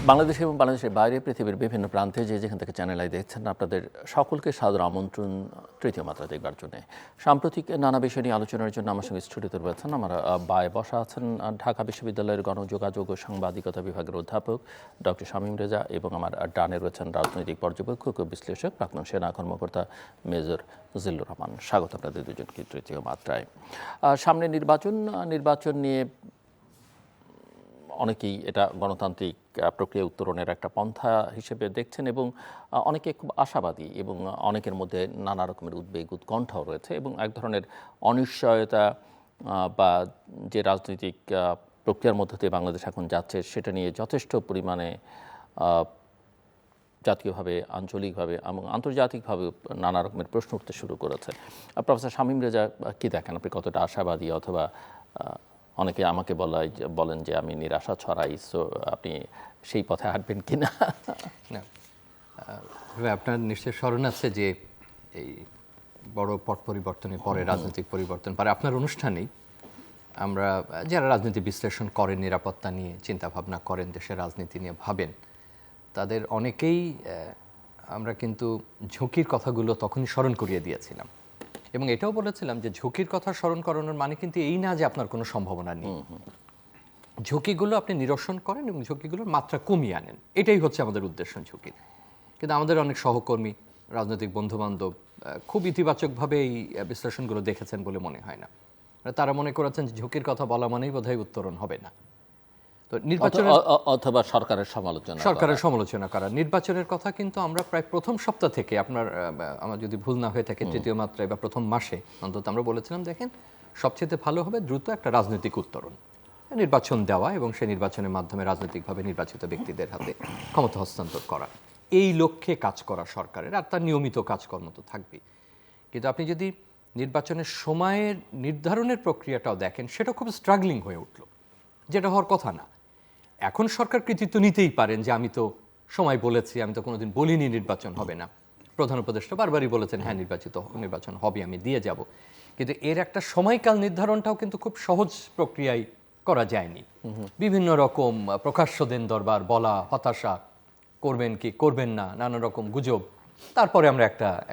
বাংলাদেশ এবং বাংলাদেশের বাইরে পৃথিবীর বিভিন্ন প্রান্তে যে যেখান থেকে চ্যানেল আই দেখছেন আপনাদের সকলকে সাদর আমন্ত্রণ তৃতীয় মাত্রা দেখবার জন্য। সাম্প্রতিক নানা বিষয় নিয়ে আলোচনার জন্য আমার সঙ্গে স্টুডিওতে রয়েছেন আমার বায়ে বসা আছেন ঢাকা বিশ্ববিদ্যালয়ের গণযোগাযোগ ও সাংবাদিকতা বিভাগের অধ্যাপক ডক্টর শামীম রেজা এবং আমার ডানে রয়েছেন রাজনৈতিক পর্যবেক্ষক ও বিশ্লেষক প্রাক্তন সেনা কর্মকর্তা মেজর জিল্লুর রহমান। স্বাগত আপনাদের দুজনকে তৃতীয় মাত্রায়। সামনে নির্বাচন নিয়ে অনেকেই এটা গণতান্ত্রিক প্রক্রিয়া উত্তরণের একটা পন্থা হিসেবে দেখছেন এবং অনেকে খুব আশাবাদী এবং অনেকের মধ্যে নানা রকমের উদ্বেগ উৎকণ্ঠাও রয়েছে এবং এক ধরনের অনিশ্চয়তা বা যে রাজনৈতিক প্রক্রিয়ার মধ্য দিয়ে বাংলাদেশ এখন যাচ্ছে সেটা নিয়ে যথেষ্ট পরিমাণে জাতীয়ভাবে আঞ্চলিকভাবে এবং আন্তর্জাতিকভাবে নানা রকমের প্রশ্ন উঠতে শুরু করেছে। প্রফেসর শামীম রেজা কী দেখেন, আপনি কতটা আশাবাদী অথবা অনেকে আমাকে বলেন যে আমি নিরাশা ছড়াই, সো আপনি সেই পথে হাঁটবেন কি না? আপনার নিশ্চয় স্মরণ আছে যে এই বড় পট পরিবর্তনের পরে রাজনৈতিক পরিবর্তন পরে আপনার অনুষ্ঠানেই আমরা যারা রাজনীতি বিশ্লেষণ করেন, নিরাপত্তা নিয়ে চিন্তা ভাবনা করেন, দেশের রাজনীতি নিয়ে ভাবেন, তাদের অনেকেই আমরা কিন্তু ঝুঁকির কথাগুলো তখনই স্মরণ করিয়ে দিয়েছিলাম এবং এটাও বলেছিলাম যে ঝুঁকির কথা স্মরণ করানোর মানে কিন্তু এই না যে আপনার কোনো সম্ভাবনা নেই। ঝুঁকিগুলো আপনি নিরসন করেন এবং ঝুঁকিগুলোর মাত্রা কমিয়ে আনেন, এটাই হচ্ছে আমাদের উদ্দেশ্য ঝুঁকি। কিন্তু আমাদের অনেক সহকর্মী, রাজনৈতিক বন্ধুবান্ধব খুব ইতিবাচকভাবে এই বিশ্লেষণগুলো দেখেছেন বলে মনে হয় না। তারা মনে করেছেন যে ঝুঁকির কথা বলা মানেই বোধহয় উত্তরণ হবে না। তো নির্বাচনের অথবা সরকারের সমালোচনা করা। নির্বাচনের কথা কিন্তু আমরা প্রায় প্রথম সপ্তাহ থেকে আমার যদি ভুল না হয়ে থাকে তৃতীয় মাত্রায় বা প্রথম মাসে অন্তত আমরা বলেছিলাম দেখেন সবচেয়ে ভালো হবে দ্রুত একটা রাজনৈতিক উত্তরণ, নির্বাচন দেওয়া এবং সেই নির্বাচনের মাধ্যমে রাজনৈতিকভাবে নির্বাচিত ব্যক্তিদের হাতে ক্ষমতা হস্তান্তর করা, এই লক্ষ্যে কাজ করা সরকারের, আর তার নিয়মিত কাজকর্ম তো থাকবেই। কিন্তু আপনি যদি নির্বাচনের সময়ের নির্ধারণের প্রক্রিয়াটাও দেখেন সেটা খুব স্ট্রাগলিং হয়ে উঠল, যেটা হওয়ার কথা না। এখন সরকার কৃতিত্ব নিতেই পারেন যে আমি তো সময় বলেছি, আমি তো কোনোদিন বলিনি নির্বাচন হবে না। প্রধান উপদেষ্টা বারবারই বলেছেন হ্যাঁ নির্বাচন হবে, আমি দিয়ে যাব। কিন্তু এর একটা সময়কাল নির্ধারণটাও কিন্তু খুব সহজ প্রক্রিয়ায় করা যায়নি। বিভিন্ন রকম প্রকাশ্য দেন দরবার, বলা, হতাশা, করবেন কি করবেন না, নানা রকম গুজব, তারপরে আমরা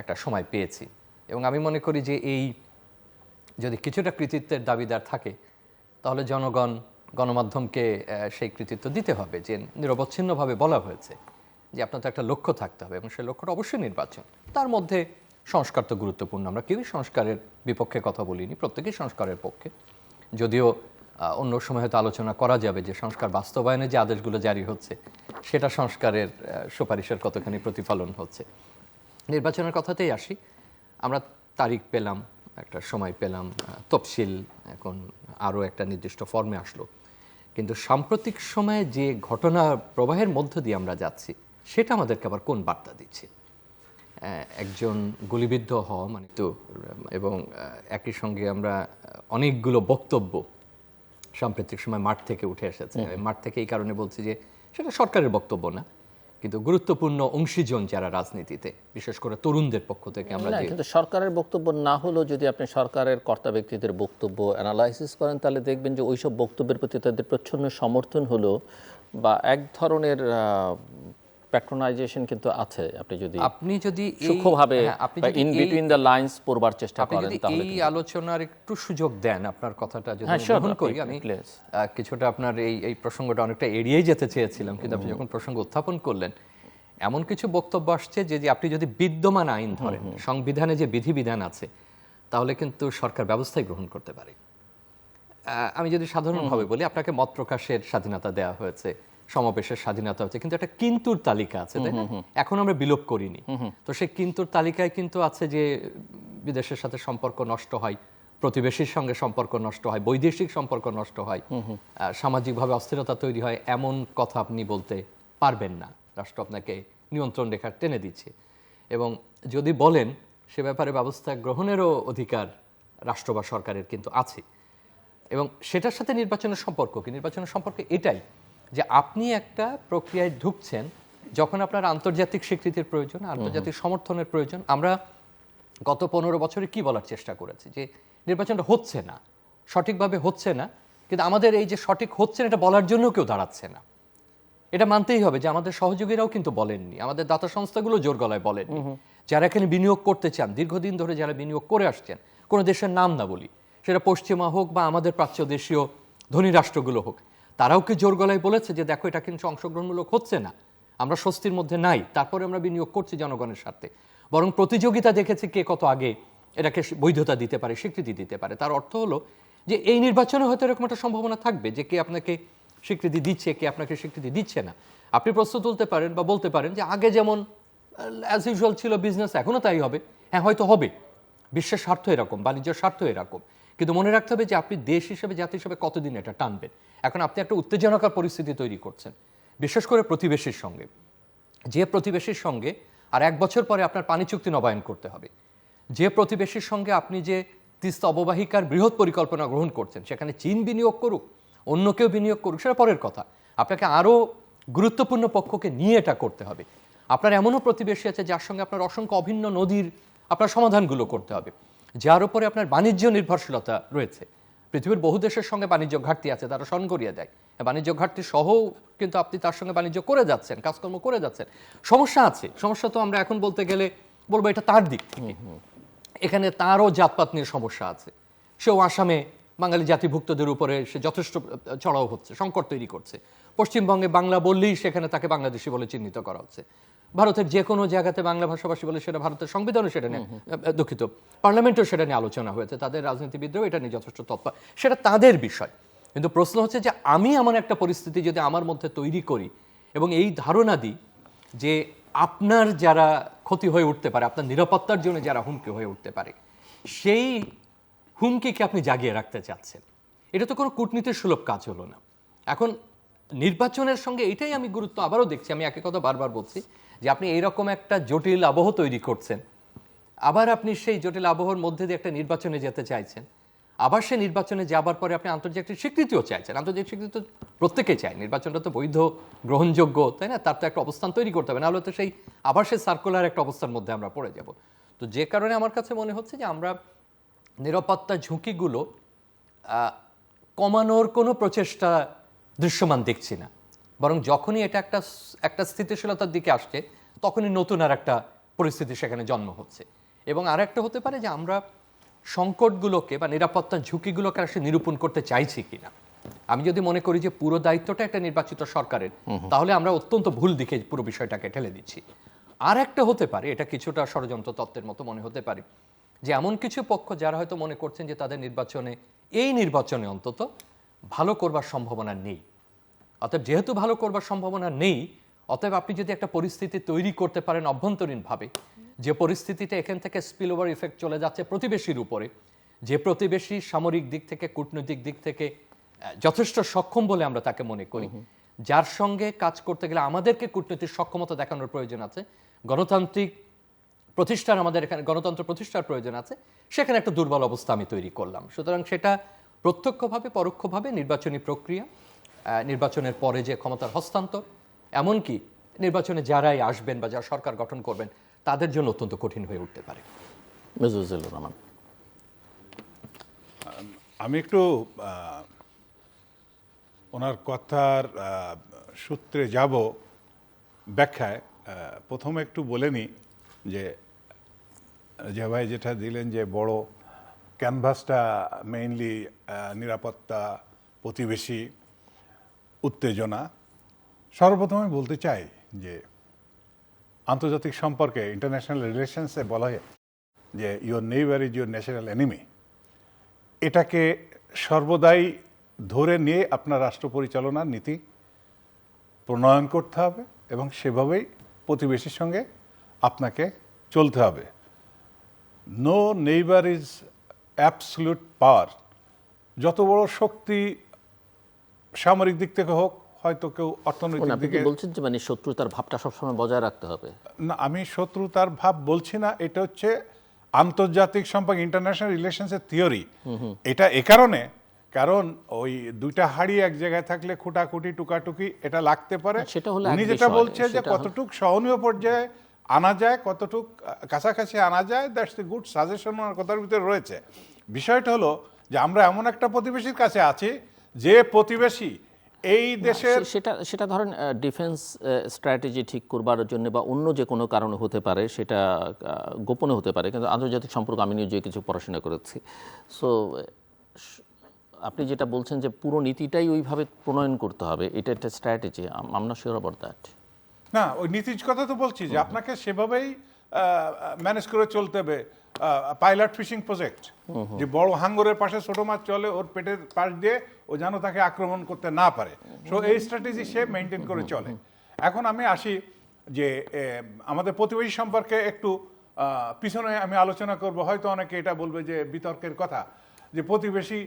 একটা সময় পেয়েছি। এবং আমি মনে করি যে এই যদি কিছুটা কৃতিত্বের দাবিদার থাকে তাহলে গণমাধ্যমকে সেই কৃতিত্ব দিতে হবে যে নিরবচ্ছিন্নভাবে বলা হয়েছে যে আপনার তো একটা লক্ষ্য থাকতে হবে এবং সেই লক্ষ্যটা অবশ্যই নির্বাচন। তার মধ্যে সংস্কার তো গুরুত্বপূর্ণ, আমরা কেউই সংস্কারের বিপক্ষে কথা বলিনি, প্রত্যেকেই সংস্কারের পক্ষে। যদিও অন্য সময় হয়তো আলোচনা করা যাবে যে সংস্কার বাস্তবায়নে যে আদেশগুলো জারি হচ্ছে সেটা সংস্কারের সুপারিশের কতখানি প্রতিফলন হচ্ছে। নির্বাচনের কথাতেই আসি, আমরা তারিখ পেলাম, একটা সময় পেলাম, তফসিল এখন আরও একটা নির্দিষ্ট ফর্মে আসলো। কিন্তু সাম্প্রতিক সময়ে যে ঘটনা প্রবাহের মধ্য দিয়ে আমরা যাচ্ছি সেটা আমাদেরকে আবার কোন বার্তা দিচ্ছে? একজন গুলিবিদ্ধ হওয়া মানে তো, এবং একই সঙ্গে আমরা অনেকগুলো বক্তব্য সাম্প্রতিক সময় মাঠ থেকে উঠে এসেছে। মাঠ থেকে এই কারণে বলছি যে সেটা সরকারের বক্তব্য না, কিন্তু গুরুত্বপূর্ণ অংশীজন যারা রাজনীতিতে, বিশেষ করে তরুণদের পক্ষ থেকে আমরা কিন্তু সরকারের বক্তব্য না হলেও যদি আপনি সরকারের কর্তা ব্যক্তিদের বক্তব্য অ্যানালাইসিস করেন তাহলে দেখবেন যে ওইসব বক্তব্যের প্রতি তাদের প্রচ্ছন্ন সমর্থন হলো বা এক ধরনের প্যাট্রোনাইজেশন কিন্তু আছে। আপনি যদি সূক্ষ্মভাবে ইন বিটুইন দ্য লাইনস পড়বার চেষ্টা করেন তাহলে এই আলোচনার একটু সুযোগ দেন। আপনার কথাটা যদি গ্রহণ করি, আমি কিছুটা আপনার এই প্রসঙ্গটা অনেকটা এড়িয়েই যেতে চেয়েছিলাম, কিন্তু আপনি যখন প্রসঙ্গ উত্থাপন করলেন, এমন কিছু বক্তব্য আসছে যে আপনি যদি বিদ্যমান আইন ধরেন, সংবিধানে যে বিধিবিধান আছে, তাহলে কিন্তু সরকার ব্যবস্থাই গ্রহণ করতে পারে। আমি যদি সাধারণভাবে বলি, আপনাকে মত প্রকাশের স্বাধীনতা দেওয়া হয়েছে, সমাবেশের স্বাধীনতা হচ্ছে, কিন্তু একটা কিন্তুর তালিকা আছে, তাই না? এখন আমরা বিলোপ করিনি। তো সেই কিন্তুর তালিকায় কিন্তু আছে যে বিদেশের সাথে সম্পর্ক নষ্ট হয়, প্রতিবেশীর সঙ্গে সম্পর্ক নষ্ট হয়, বৈদেশিক সম্পর্ক নষ্ট হয়, সামাজিকভাবে অস্থিরতা তৈরি হয়, এমন কথা আপনি বলতে পারবেন না। রাষ্ট্র আপনাকে নিয়ন্ত্রণ রেখা টেনে দিচ্ছে এবং যদি বলেন সে ব্যাপারে ব্যবস্থা গ্রহণেরও অধিকার রাষ্ট্র বা সরকারের কিন্তু আছে। এবং সেটার সাথে নির্বাচনের সম্পর্ক কি? নির্বাচনের সম্পর্ক এটাই যে আপনি একটা প্রক্রিয়ায় ঢুকছেন যখন আপনার আন্তর্জাতিক স্বীকৃতির প্রয়োজন, আন্তর্জাতিক সমর্থনের প্রয়োজন। আমরা গত 15 বছরে কি বলার চেষ্টা করেছি যে নির্বাচনটা হচ্ছে না, সঠিকভাবে হচ্ছে না, কিন্তু আমাদের এই যে সঠিক হচ্ছে না এটা বলার জন্য কেউ দাঁড়াচ্ছে না। এটা মানতেই হবে যে আমাদের সহযোগীরাও কিন্তু বলেননি, আমাদের দাতা সংস্থাগুলো জোর গলায় বলেননি। যারা এখানে বিনিয়োগ করতে চান, দীর্ঘদিন ধরে যারা বিনিয়োগ করে আসছেন, কোনো দেশের নাম না বলি, সেটা পশ্চিমা হোক বা আমাদের প্রাচ্য দেশীয় ধনী রাষ্ট্রগুলো হোক, তারাও কি জোর গলায় বলেছে যে দেখো এটা কিন্তু অংশগ্রহণমূলক হচ্ছে না, আমরা স্বস্তির মধ্যে নাই, তারপরে আমরা বিনিয়োগ করছি জনগণের স্বার্থে। বরং প্রতিযোগিতা দেখেছে কে কত আগে এটাকে বৈধতা দিতে পারে, স্বীকৃতি দিতে পারে। তার অর্থ হলো যে এই নির্বাচনে হয়তো এরকম একটা সম্ভাবনা থাকবে যে কে আপনাকে স্বীকৃতি দিচ্ছে, কে আপনাকে স্বীকৃতি দিচ্ছে না। আপনি প্রশ্ন তুলতে পারেন বা বলতে পারেন যে আগে যেমন অ্যাজ ইউজুয়াল ছিল বিজনেস, এখনও তাই হবে। হ্যাঁ, হয়তো হবে, বিশ্বের স্বার্থ এরকম, বাণিজ্যের স্বার্থ এরকম। কিন্তু মনে রাখতে হবে যে আপনি দেশ হিসেবে, জাতি হিসেবে কতদিন এটা টানবেন। এখন আপনি একটা উত্তেজনকর পরিস্থিতি তৈরি করছেন, বিশেষ করে প্রতিবেশীর সঙ্গে। যে প্রতিবেশীর সঙ্গে আর 1 বছর পরে আপনার পানি চুক্তি নবায়ন করতে হবে, যে প্রতিবেশীর সঙ্গে আপনি যে তিস্তা অববাহিকার বৃহৎ পরিকল্পনা গ্রহণ করছেন, সেখানে চীন বিনিয়োগ করুক, অন্য কেউ বিনিয়োগ করুক, সেটা পরের কথা। আপনাকে আরও গুরুত্বপূর্ণ পক্ষকে নিয়ে এটা করতে হবে। আপনার এমনও প্রতিবেশী আছে যার সঙ্গে আপনার অসংখ্য অভিন্ন নদীর আপনার সমাধানগুলো করতে হবে, যার উপরে আপনার বাণিজ্য নির্ভরশীলতা রয়েছে। পৃথিবীর বহু দেশের সঙ্গে বাণিজ্য ঘাটতি আছে, তারা স্মরণ করিয়ে দেয়। বাণিজ্য ঘাটতি সহ কিন্তু আপনি তার সঙ্গে বাণিজ্য করে যাচ্ছেন, কাজকর্ম করে যাচ্ছেন। সমস্যা আছে, সমস্যা তো আমরা এখন বলতে গেলে বলবো এটা তার দিক থেকে। এখানে তারও জাতপাত নিয়ে সমস্যা আছে। সেও আসামে বাঙালি জাতিভুক্তদের উপরে সে যথেষ্ট চড়াও হচ্ছে, সংকট তৈরি করছে। পশ্চিমবঙ্গে বাংলা বললেই সেখানে তাকে বাংলাদেশি বলে চিহ্নিত করা হচ্ছে। ভারতের যে কোনো জায়গাতে বাংলা ভাষাভাষী বলে সেটা ভারতের সংবিধানও সেটা নিয়ে, দুঃখিত, পার্লামেন্টেও সেটা নিয়ে আলোচনা হয়েছে, তাদের রাজনীতিবিদরাও এটা নিয়ে যথেষ্ট তৎপর, সেটা তাদের বিষয়। কিন্তু প্রশ্ন হচ্ছে যে আমি এমন একটা পরিস্থিতি যদি আমার মধ্যে তৈরি করি এবং এই ধারণা দিই যে আপনার যারা ক্ষতি হয়ে উঠতে পারে, আপনার নিরাপত্তার জন্য যারা হুমকি হয়ে উঠতে পারে, সেই হুমকিকে আপনি জাগিয়ে রাখতে চাচ্ছেন, এটা তো কোনো কূটনীতির সুলভ কাজ হলো না। এখন নির্বাচনের সঙ্গে এটাই আমি গুরুত্ব আবারও দেখছি, আমি একই কথা বারবার বলছি যে আপনি এইরকম একটা জটিল আবহ তৈরি করছেন, আবার আপনি সেই জটিল আবহের মধ্যে দিয়ে একটা নির্বাচনে যেতে চাইছেন, আবার সেই নির্বাচনে যাবার পরে আপনি আন্তর্জাতিক স্বীকৃতিও চাইছেন। আন্তর্জাতিক স্বীকৃতি তো প্রত্যেকেই চায়, নির্বাচনটা তো বৈধ, গ্রহণযোগ্য, তাই না? তার তো একটা অবস্থান তৈরি করতে হবে, নাহলে তো সেই আবার সেই সার্কুলার একটা অবস্থার মধ্যে আমরা পড়ে যাব। তো যে কারণে আমার কাছে মনে হচ্ছে যে আমরা নিরাপত্তা ঝুঁকিগুলো কমানোর কোনো প্রচেষ্টা দৃশ্যমান দেখছি না, বরং যখনই এটা একটা স্থিতিশীলতার দিকে আসছে, তখনই নতুন আর একটা পরিস্থিতি সেখানে জন্ম হচ্ছে। এবং আর একটা হতে পারে যে আমরা সংকটগুলোকে বা নিরাপত্তার ঝুঁকিগুলোকে আসলে নিরূপণ করতে চাইছি কিনা। আমি যদি মনে করি যে পুরো দায়িত্বটা একটা নির্বাচিত সরকারের, তাহলে আমরা অত্যন্ত ভুল দিকে পুরো বিষয়টাকে ঠেলে দিচ্ছি। আর একটা হতে পারে, এটা কিছুটা ষড়যন্ত্র তত্ত্বের মতো মনে হতে পারে, যে এমন কিছু পক্ষ যারা হয়তো মনে করছেন যে তাদের নির্বাচনে, এই নির্বাচনে অন্তত ভালো করবার সম্ভাবনা নেই। অতএব যেহেতু ভালো করবার সম্ভাবনা নেই, অতএব আপনি যদি একটা পরিস্থিতি তৈরি করতে পারেন অভ্যন্তরীণভাবে, যে পরিস্থিতিটা এখান থেকে স্পিল ওভার ইফেক্ট চলে যাচ্ছে প্রতিবেশীর উপরে, যে প্রতিবেশী সামরিক দিক থেকে, কূটনৈতিক দিক থেকে যথেষ্ট সক্ষম বলে আমরা তাকে মনে করি, যার সঙ্গে কাজ করতে গেলে আমাদেরকে কূটনৈতিক সক্ষমতা দেখানোর প্রয়োজন আছে, গণতান্ত্রিক প্রতিষ্ঠার, আমাদের এখানে গণতন্ত্র প্রতিষ্ঠার প্রয়োজন আছে, সেখানে একটা দুর্বল অবস্থা আমি তৈরি করলাম। সুতরাং সেটা প্রত্যক্ষভাবে পরোক্ষভাবে নির্বাচনী প্রক্রিয়া, নির্বাচনের পরে যে ক্ষমতার হস্তান্তর, এমনকি নির্বাচনে যারাই আসবেন বা যারা সরকার গঠন করবেন, তাদের জন্য অত্যন্ত কঠিন হয়ে উঠতে পারে। মেজজুলুর রহমান, আমি একটু ওনার কথার সূত্রে যাব ব্যাখ্যায়। প্রথমে একটু বলে নিই যে ভাই যেটা দিলেন যে বড় ক্যানভাসটা মেইনলি নিরাপত্তা, প্রতিবেশী, উত্তেজনা। সর্বপ্রথমে বলতে চাই যে আন্তর্জাতিক সম্পর্কে, ইন্টারন্যাশনাল রিলেশনসে বলা হয় যে your neighbour is your national enemy. এটাকে সর্বদাই ধরে নিয়ে আপনার রাষ্ট্র পরিচালনার নীতি প্রণয়ন করতে হবে এবং সেভাবেই প্রতিবেশীর সঙ্গে আপনাকে চলতে হবে। No neighbour is absolute power. যত বড় শক্তি সামরিক দিক থেকে হোক, হয়তো কেউ অর্থনৈতিক দিকে বলছেন যে মানে শত্রুতার ভাবটা সবসময় বজায় রাখতে হবে। না, আমি শত্রুতার ভাব বলছি না, এটা হচ্ছে আন্তর্জাতিক সম্পর্ক, ইন্টারন্যাশনাল রিলেশনসের থিওরি। এটা এ কারণে, কারণ ওই দুইটা হাড়ি এক জায়গায় থাকলে খুঁটাখুটি টুকাটুকি এটা লাগতে পারে। সেটা হলো উনি যেটা বলছে যে কতটুক সহনীয় পর্যায়ে আনা যায়, কতটুক কাছাকাছি আনা যায়, দ্যাটস দ্য গুড সাজেশন ওনার কথার ভিতরে রয়েছে। বিষয়টা হলো যে আমরা এমন একটা প্রতিবেশীর কাছে আছি যে প্রতিবেশী এই দেশের সেটা সেটা ধরেন ডিফেন্স স্ট্র্যাটেজি ঠিক করবার জন্য বা অন্য যে কোনো কারণে হতে পারে, সেটা গোপনে হতে পারে, কিন্তু আন্তর্জাতিক সম্পর্ক আমি নিজে কিছু পড়াশোনা করেছি। সো আপনি যেটা বলছেন যে পুরো নীতিটাই ওইভাবে প্রণয়ন করতে হবে, এটা একটা strategy, I'm not sure about that. না, ওই নীতির কথা তো বলছি যে আপনাকে সেভাবেই ম্যানেজ করে চলতে হবে। পাইলট ফিশিং প্রজেক্ট, যে বড় হাঙ্গরের পাশে ছোট মাছ চলে, ওর পেটের পাশ দিয়ে ও যেন তাকে আক্রমণ করতে না পারে, সো এই স্ট্র্যাটেজি সে মেনটেন করে চলে। এখন আমি আসি যে আমাদের প্রতিবেশী সম্পর্কে একটু পিছনে আমি আলোচনা করব, হয়তো অনেকে এটা বলবে যে বিতর্কের কথা, যে প্রতিবেশী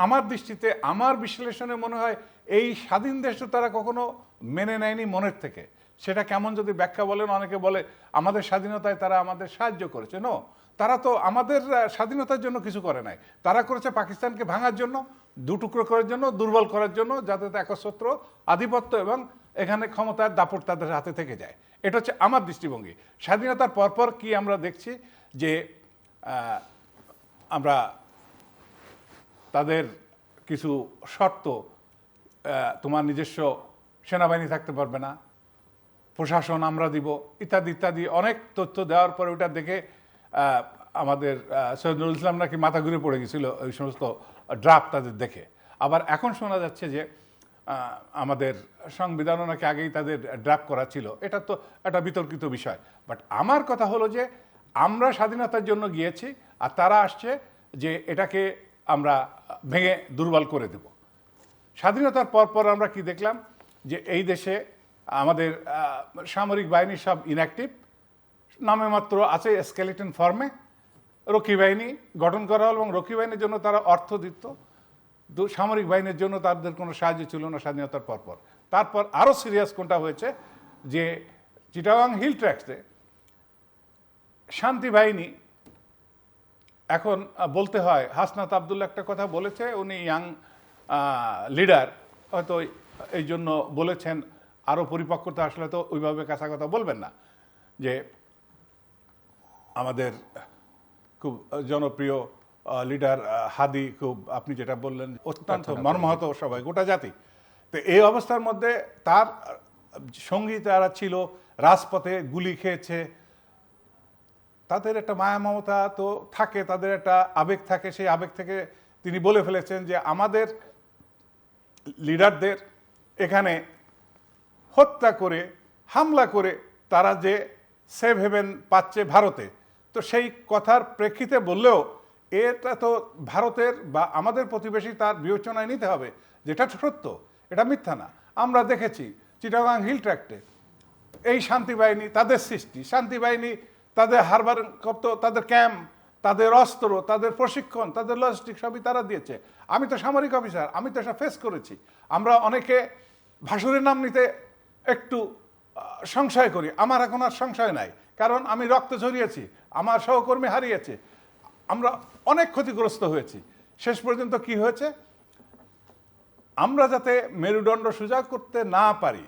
আমার দৃষ্টিতে, আমার বিশ্লেষণে মনে হয় এই স্বাধীন দেশটা তারা কখনো মেনে নেয়নি মনের থেকে। সেটা কেমন যদি ব্যাখ্যা বলেন, অনেকে বলে আমাদের স্বাধীনতায় তারা আমাদের সাহায্য করেছে। নো, তারা তো আমাদের স্বাধীনতার জন্য কিছু করে নাই, তারা করেছে পাকিস্তানকে ভাঙার জন্য, দুটুকরো করার জন্য, দুর্বল করার জন্য, যাতে একচ্ছত্র আধিপত্য এবং এখানে ক্ষমতার দাপট তাদের হাতে থেকে যায়। এটা হচ্ছে আমার দৃষ্টিভঙ্গি। স্বাধীনতার পরপর কি আমরা দেখছি যে আমরা তাদের কিছু শর্ত, তোমার নিজস্ব সেনাবাহিনী থাকতে পারবে না, প্রশাসন আমরা দিব, ইত্যাদি ইত্যাদি অনেক তথ্য দেওয়ার পরে ওটা দেখে আমাদের সৈয়দ নুরুল ইসলাম নাকি মাথা ঘুরে পড়ে গেছিল ওই সমস্ত ড্রাফট তাদের দেখে। আবার এখন শোনা যাচ্ছে যে আমাদের সংবিধানও নাকি আগেই তাদের ড্রাফট করা ছিল। এটা তো একটা বিতর্কিত বিষয়। বাট আমার কথা হলো যে আমরা স্বাধীনতার জন্য গিয়েছি, আর তারা আসছে যে এটাকে আমরা ভেঙে দুর্বল করে দেব। স্বাধীনতার পর আমরা কি দেখলাম, যে এই দেশে আমাদের সামরিক বাহিনী সব ইনঅ্যাক্টিভ, নামে মাত্র আছে স্কেলেটন ফর্মে। রক্ষী বাহিনী গঠন করা হল এবং রক্ষী বাহিনীর জন্য তারা অর্থ দিত, সামরিক বাহিনীর জন্য তাদের কোনো সাহায্য ছিল না স্বাধীনতার পরপর। তারপর আরও সিরিয়াস কোনটা হয়েছে, যে চিটাগাং হিল ট্র্যাক্সে শান্তি বাহিনী, এখন বলতে হয় হাসনাত আবদুল্লাহ একটা কথা বলেছে, উনি ইয়াং লিডার, হয়তো এই জন্য বলেছেন, আরও পরিপক্কতা আসলে তো ওইভাবে কাঁচা কথা বলবেন না, যে আমাদের খুব জনপ্রিয় লিডার হাদি, খুব আপনি যেটা বললেন অত্যন্ত মর্মাহত সবাই, গোটা জাতি। তো এই অবস্থার মধ্যে তার সঙ্গী যারা ছিল রাজপথে গুলি খেয়েছে, তাদের একটা মায়া মমতা তো থাকে, তাদের একটা আবেগ থাকে। সেই আবেগ থেকে তিনি বলে ফেলেছেন যে আমাদের লিডারদের এখানে হত্যা করে, হামলা করে তারা যে সেভ হেভেন পাচ্ছে ভারতে, তো সেই কথার প্রেক্ষিতে বললেও এটা তো ভারতের বা আমাদের প্রতিবেশী তার বিবেচনায় নিতে হবে, যেটা সত্য, এটা মিথ্যা না। আমরা দেখেছি চিটাগাং হিল ট্র্যাক্টে এই শান্তি বাহিনী, তাদের সৃষ্টি, শান্তি বাহিনী তাদের হারবার করত, তাদের ক্যাম্প, তাদের অস্ত্র, তাদের প্রশিক্ষণ, তাদের লজিস্টিক সবই তারা দিয়েছে। আমি তো সামরিক অফিসার, আমি তো এসব ফেস করেছি। আমরা অনেকে ভাসুরের নাম নিতে একটু সংশয় করি, আমার এখন আর সংশয় নাই, কারণ আমি রক্ত ঝরিয়েছি, আমার সহকর্মী হারিয়েছে, আমরা অনেক ক্ষতিগ্রস্ত হয়েছি। শেষ পর্যন্ত কি হয়েছে, আমরা যাতে মেরুদণ্ড সোজা করতে না পারি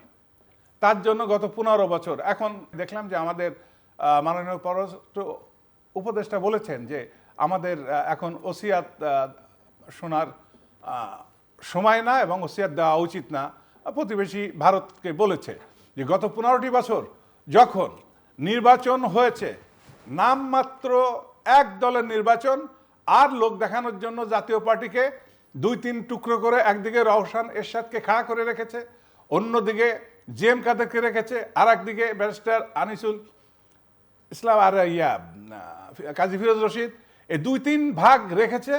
তার জন্য গত 15 বছর, এখন দেখলাম যে আমাদের মাননীয় পররাষ্ট্র উপদেষ্টা বলেছেন যে আমাদের এখন ওসিয়াত শোনার সময় না এবং ওসিয়াত দেওয়া উচিত না। প্রতিবেশী ভারতকে বলেছে যে গত 15টি বছর যখন নির্বাচন হয়েছে, নামমাত্র এক দলের নির্বাচন, আর লোক দেখানোর জন্য জাতীয় পার্টিকে 2-3 টুকরো করে একদিকে রওশন এরশাদকে খাড়া করে রেখেছে, অন্যদিকে জিএম কাদেরকে রেখেছে, আর একদিকে ব্যারিস্টার আনিসুল ইসলাম আর কাজী ফিরোজ রশিদ, এই 2-3 ভাগ রেখেছে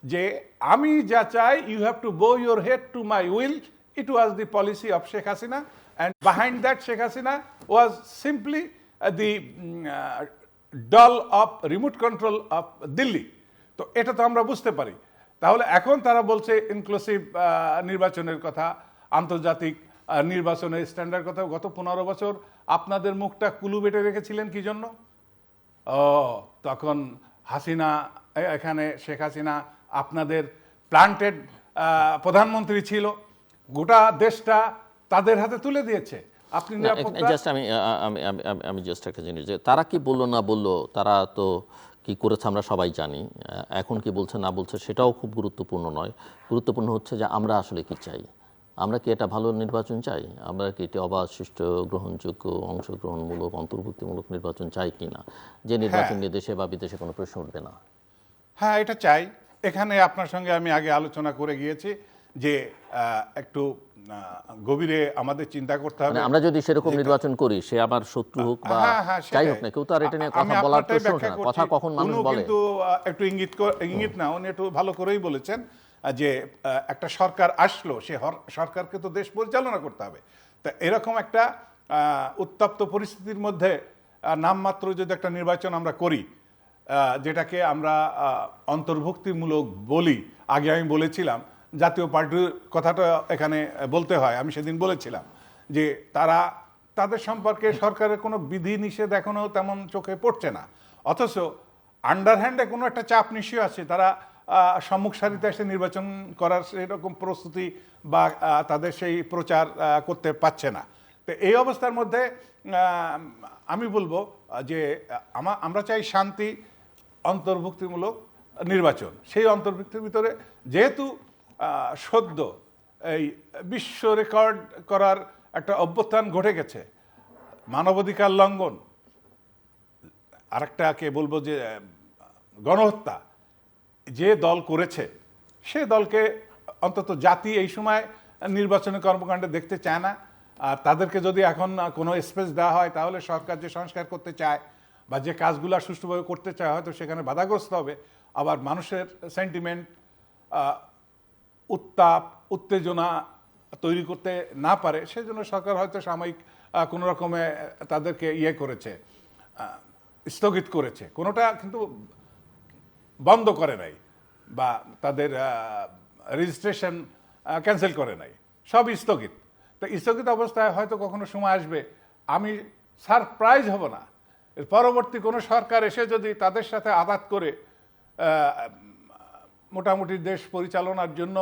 যে আমি যা চাই, ইউ হ্যাভ টু বো your head to my will. It was the policy of Sheikh Hasina, and behind that Sheikh Hasina was simply the doll of remote control of Delhi. তো এটা তো আমরা বুঝতে পারি। তাহলে এখন তারা বলছে ইনক্লুসিভ নির্বাচনের কথা, আন্তর্জাতিক নির্বাচনের স্ট্যান্ডার্ড কথা। গত 15 বছর আপনাদের মুখটা কুলু বেটে রেখেছিলেন কি জন্য? তখন হাসিনা, এখানে শেখ হাসিনা আপনাদের প্লান্টেড প্রধানমন্ত্রী ছিল, গোটা দেশটা তাদের হাতে তুলে দিয়েছে। আপনি জাস্ট আমি জাস্ট একটা জিনিস, যে তারা কি বললো না বললো, তারা তো কি করেছে আমরা সবাই জানি। এখন কি বলছে না বলছে সেটাও খুব গুরুত্বপূর্ণ নয়, গুরুত্বপূর্ণ হচ্ছে যে আমরা আসলে কি চাই। আমরা কি এটা ভালো নির্বাচন চাই? আমরা কি এটি অবাধ, সুষ্ঠু, গ্রহণযোগ্য, অংশগ্রহণমূলক, অন্তর্ভুক্তিমূলক নির্বাচন চাই কিনা, যে নির্বাচন নিয়ে দেশে বা বিদেশে কোনো প্রশ্ন উঠবে না? হ্যাঁ, এটা চাই। এখানে আপনার সঙ্গে আমি আগে আলোচনা করে গিয়েছি যে একটু গভীরে আমাদের চিন্তা করতে হবে। মানে আমরা যদি সেরকম নির্বাচন করি, সে আবার শত্রু হোক বা যাই হোক না, কেউ তো আর এটা নিয়ে কথা বলার প্রশ্ন ওঠে না। কথা কখন মানুষ বলে, কিন্তু একটু ইঙ্গিত না, উনি একটু ভালো করেই বলেছেন যে একটা সরকার আসলো, সে সরকারকে তো দেশ পরিচালনা করতে হবে। তা এরকম একটা উত্তপ্ত পরিস্থিতির মধ্যে নামমাত্র যদি একটা নির্বাচন আমরা করি, যেটাকে আমরা অন্তর্ভুক্তিমূলক বলি, আগে আমি বলেছিলাম জাতীয় পার্টির কথাটা এখানে বলতে হয়। আমি সেদিন বলেছিলাম যে তাদের সম্পর্কে সরকারের কোনো বিধি নিষেধ এখনো তেমন চোখে পড়ছে না, অথচ আন্ডারহ্যান্ডে কোনো একটা চাপ নিশ্চয়ই আছে। তারা সম্মুখ সারিতে এসে নির্বাচন করার সেরকম প্রস্তুতি বা তাদের সেই প্রচার করতে পারছে না। তো এই অবস্থার মধ্যে আমি বলবো যে আমরা চাই শান্তি, অন্তর্ভুক্তিমূলক নির্বাচন। সেই অন্তর্ভুক্তির ভিতরে যেহেতু সদ্য এই বিশ্ব রেকর্ড করার একটা অভ্যুত্থান ঘটে গেছে, মানবাধিকার লঙ্ঘন, আরেকটাকে বলবো যে গণহত্যা যে দল করেছে, সে দলকে অন্তত জাতি এই সময় নির্বাচনী কর্মকাণ্ডে দেখতে চায় না। আর তাদেরকে যদি এখন কোনো স্পেস দেওয়া হয়, তাহলে সরকার যে সংস্কার করতে চায় বা যে কাজগুলো সুষ্ঠুভাবে করতে চায়, হয়তো সেখানে বাধাগ্রস্ত হবে। আবার মানুষের সেন্টিমেন্ট, উত্তাপ, উত্তেজনা তৈরি করতে না পারে, সেজন্য সরকার হয়তো সাময়িক কোনো রকমে তাদেরকে করেছে, স্থগিত করেছে। কোনোটা কিন্তু বন্ধ করে নাই বা তাদের রেজিস্ট্রেশন ক্যান্সেল করে নাই, সবই স্থগিত। তো স্থগিত অবস্থায় হয়তো কখনো সময় আসবে, আমি সারপ্রাইজ হব না এর পরবর্তী কোনো সরকার এসে যদি তাদের সাথে আঘাত করে মোটামুটি দেশ পরিচালনার জন্য